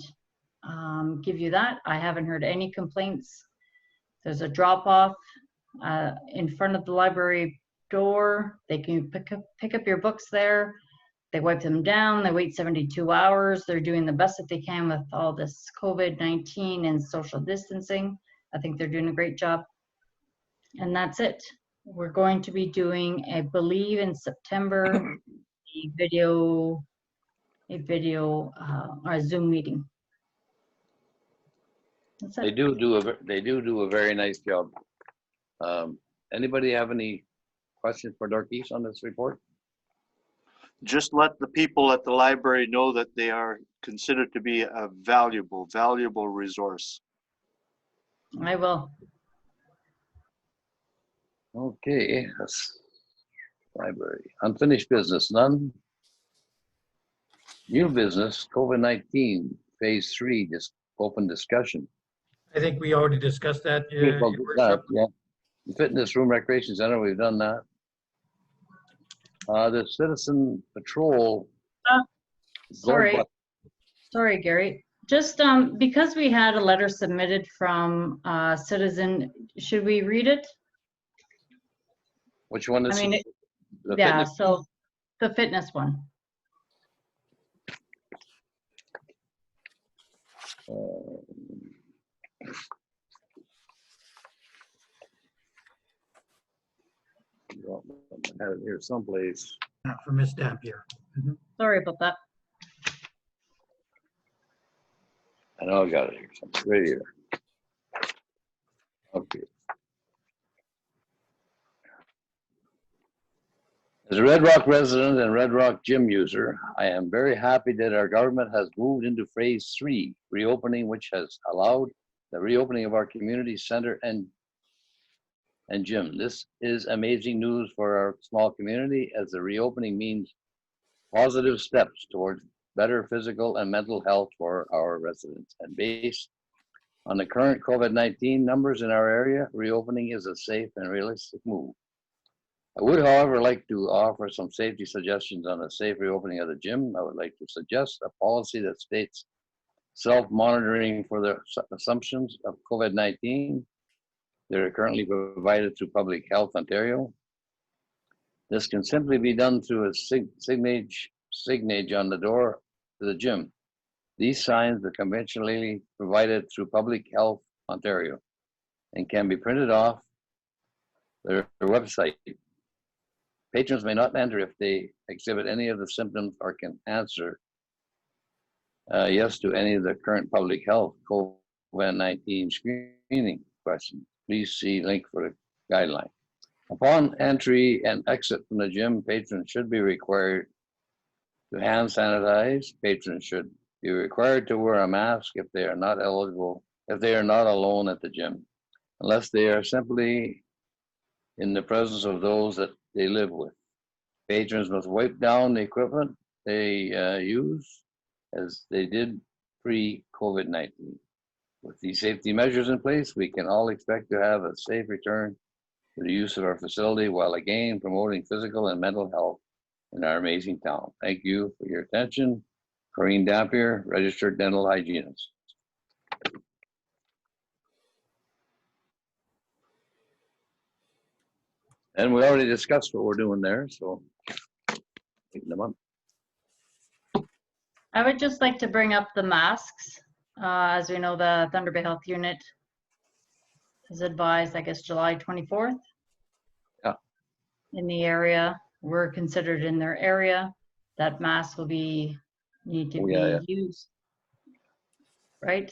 give you that. I haven't heard any complaints. There's a drop-off in front of the library door. They can pick up your books there. They wipe them down, they wait 72 hours. They're doing the best that they can with all this COVID-19 and social distancing. I think they're doing a great job. And that's it. We're going to be doing, I believe in September, a video or a Zoom meeting. That's it. They do do a very nice job. Anybody have any questions for Darkis on this report? Just let the people at the library know that they are considered to be a valuable resource. I will. Okay, that's library. Unfinished business, none. New business, COVID-19, phase 3, just open discussion. I think we already discussed that. Well, yeah. The fitness room recreation center, we've done that. The citizen patrol. Sorry, Gary. Just because we had a letter submitted from citizen, should we read it? Which one is? I mean, yeah, fitness? So the fitness one. I have it here someplace. For Miss Dampier. Sorry about that. I know I got it here. It's right here. Okay. As a Red Rock resident and Red Rock gym user, I am very happy that our government has moved into phase 3 reopening, which has allowed the reopening of our community center and gym. This is amazing news for our small community, as the reopening means positive steps towards better physical and mental health for our residents. And based on the current COVID-19 numbers in our area, reopening is a safe and realistic move. I would, however, like to offer some safety suggestions on a safe reopening of the gym. I would like to suggest a policy that states self-monitoring for the assumptions of COVID-19. They're currently provided through Public Health Ontario. This can simply be done through a signage on the door to the gym. These signs are conventionally provided through Public Health Ontario and can be printed off their website. Patrons may not enter if they exhibit any of the symptoms or can answer yes to any of the current public health COVID-19 screening questions. Please see link for the guideline. Upon entry and exit from the gym, patrons should be required to hand sanitize. Patrons should be required to wear a mask if they are not eligible, if they are not alone at the gym, unless they are simply in the presence of those that they live with. Patrons must wipe down the equipment they use as they did pre-COVID-19. With these safety measures in place, we can all expect to have a safe return to the use of our facility while again promoting physical and mental health in our amazing town. Thank you for your attention. Corinne Dampier, registered dental hygienist. And we already discussed what we're doing there, so taking them up. I would just like to bring up the masks. As we know, the Thunder Bay Health Unit is advised, I guess, July 24th. Yeah. In the area, we're considered in their area. That mask will need to be used, right?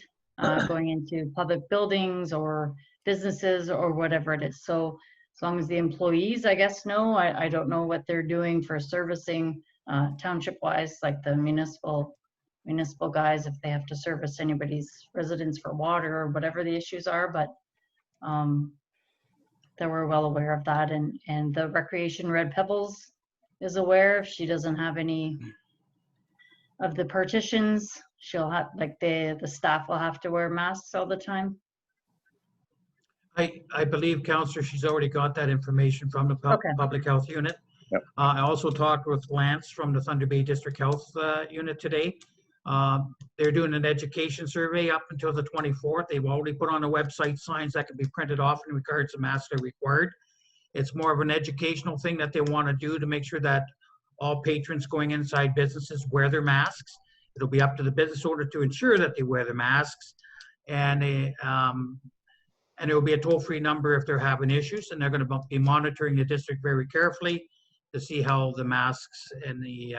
Going into public buildings or businesses or whatever it is. So as long as the employees, I guess, know, I don't know what they're doing for servicing township-wise, like the municipal guys, if they have to service anybody's residence for water or whatever the issues are, but that we're well aware of that. And the Recreation Red Pebbles is aware. If she doesn't have any of the partitions, she'll have, like, the staff will have to wear masks all the time. I believe, Counselor, she's already got that information from the Okay. Public Health Unit. Yep. I also talked with Lance from the Thunder Bay District Health Unit today. They're doing an education survey up until the 24th. They've already put on the website signs that can be printed off in regards to masks are required. It's more of an educational thing that they want to do to make sure that all patrons going inside businesses wear their masks. It'll be up to the business owner to ensure that they wear their masks. And it will be a toll-free number if they're having issues, and they're going to be monitoring the district very carefully to see how the masks and the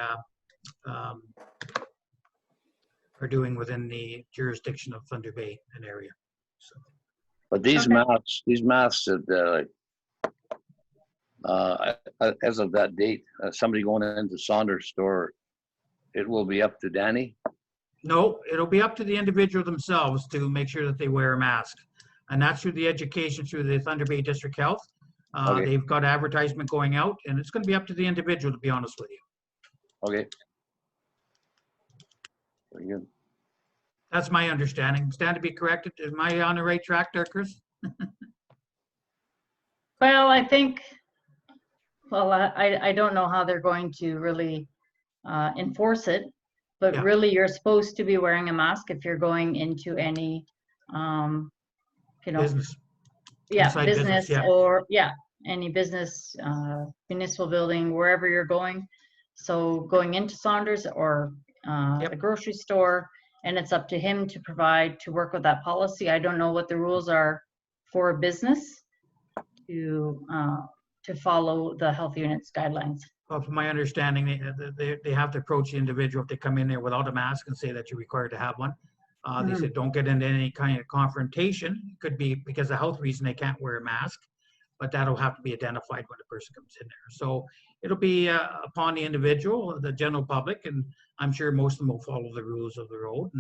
are doing within the jurisdiction of Thunder Bay and area. So. But these masks, as of that date, somebody going into Saunders store, it will be up to Danny? No, it'll be up to the individual themselves to make sure that they wear a mask. And that's through the education through the Thunder Bay District Health. Okay. They've got advertisement going out, and it's going to be up to the individual, to be honest with you. Okay. Very good. That's my understanding. Stand to be corrected. Am I on the right track there, Chris? Well, I think, well, I don't know how they're going to really enforce it, but Yeah. really you're supposed to be wearing a mask if you're going into any, you know, Business. yeah, Inside business, yeah. or any business, municipal building, wherever you're going. So going into Saunders or Yep. the grocery store, and it's up to him to provide, to work with that policy. I don't know what the rules are for a business to follow the health unit's guidelines. Well, from my understanding, they have to approach the individual if they come in there without a mask and say that you're required to have one. They said don't get into any kind of confrontation. It could be because of health reason they can't wear a mask, but that'll have to be identified when the person comes in there. So it'll be upon the individual, the general public, and I'm sure most of them will follow the rules of the road,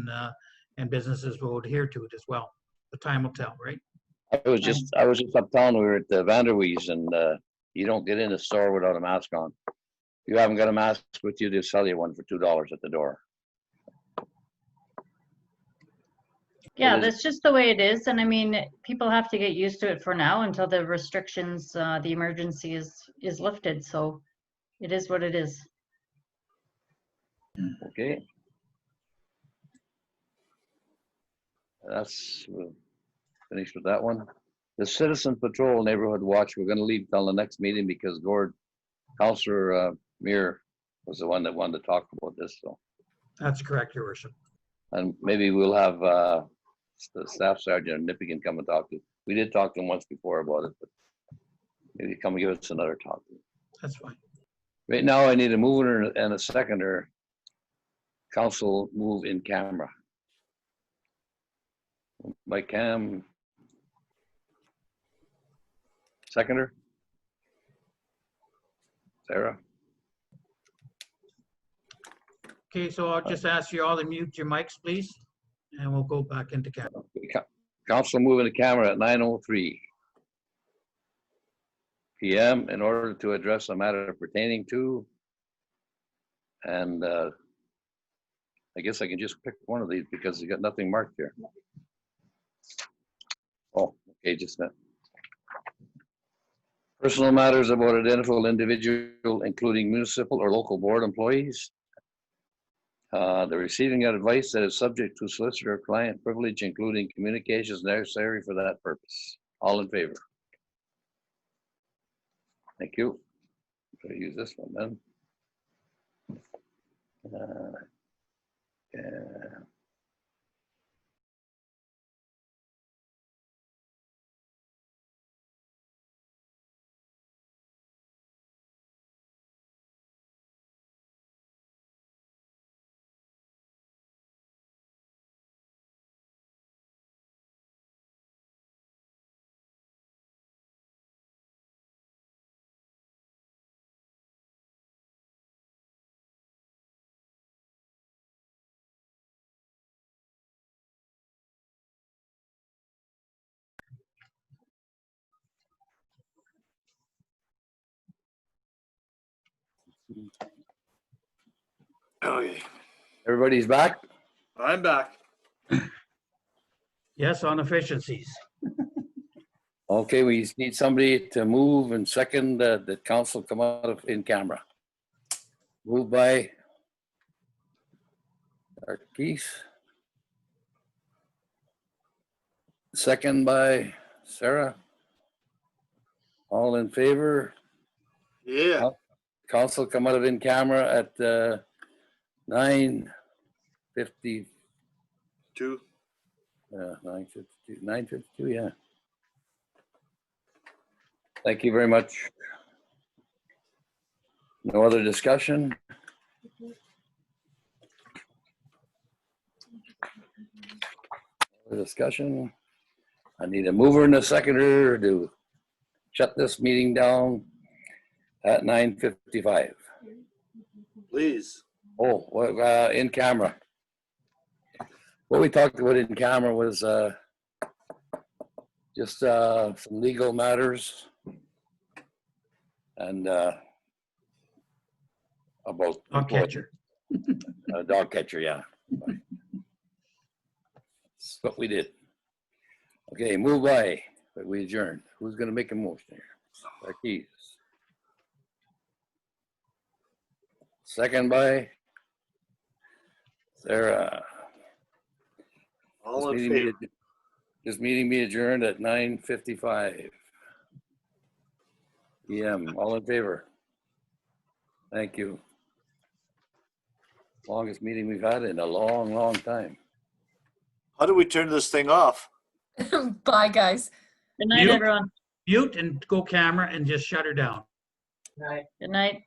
and businesses will adhere to it as well. The time will tell, right? I was just uptown. We were at the Vanderwees, and you don't get in the store without a mask on. If you haven't got a mask with you, they'll sell you one for $2 at the door. Yeah, that's just the way it is. And I mean, people have to get used to it for now until the restrictions, the emergency is lifted. So it is what it is. Okay. That's finished with that one. The Citizen Patrol Neighborhood Watch, we're going to leave till the next meeting because Councillor Muir was the one that wanted to talk about this. So That's correct, Your Worship. And maybe we'll have the Staff Sergeant Nippy can come and talk to. We did talk to him once before about it, but maybe come and give us another talk. That's fine. Right now, I need a mover and a seconder. Council move in camera. By Cam. Seconder. Sarah. Okay, so I'll just ask you all to mute your mics, please, and we'll go back into camera. Council moving the camera at 9:03 p.m. in order to address a matter pertaining to, and I guess I can just pick one of these because you got nothing marked here. Oh, okay, just that. Personal matters about identifiable individual, including municipal or local board employees. The receiving of advice that is subject to solicitor client privilege, including communications necessary for that purpose. All in favor? Thank you. I'm going to use this one then. Yeah. Okay, Everybody's back? I'm back. Yes, on efficiencies. Okay, we just need somebody to move and second the council come out of in camera. Moved by Keith. Second by Sarah. All in favor? Yeah. Council come out of in camera at 9:50. 2. 9:52, yeah. Thank you very much. No other discussion? Other discussion? I need a mover and a seconder to shut this meeting down at 9:55. Please. Oh, well, in camera. What we talked about in camera was just some legal matters and about Dog catcher. dog catcher, yeah. That's what we did. Okay, move by, but we adjourned. Who's gonna make a motion here? Keith. Second by Sarah. All in favor. This meeting be adjourned at 9:55 p.m. All in favor? Thank you. Longest meeting we've had in a long, long time. How do we turn this thing off? Bye, guys. Good night, Mute. everyone. Mute and go camera and just shut her down. Good night.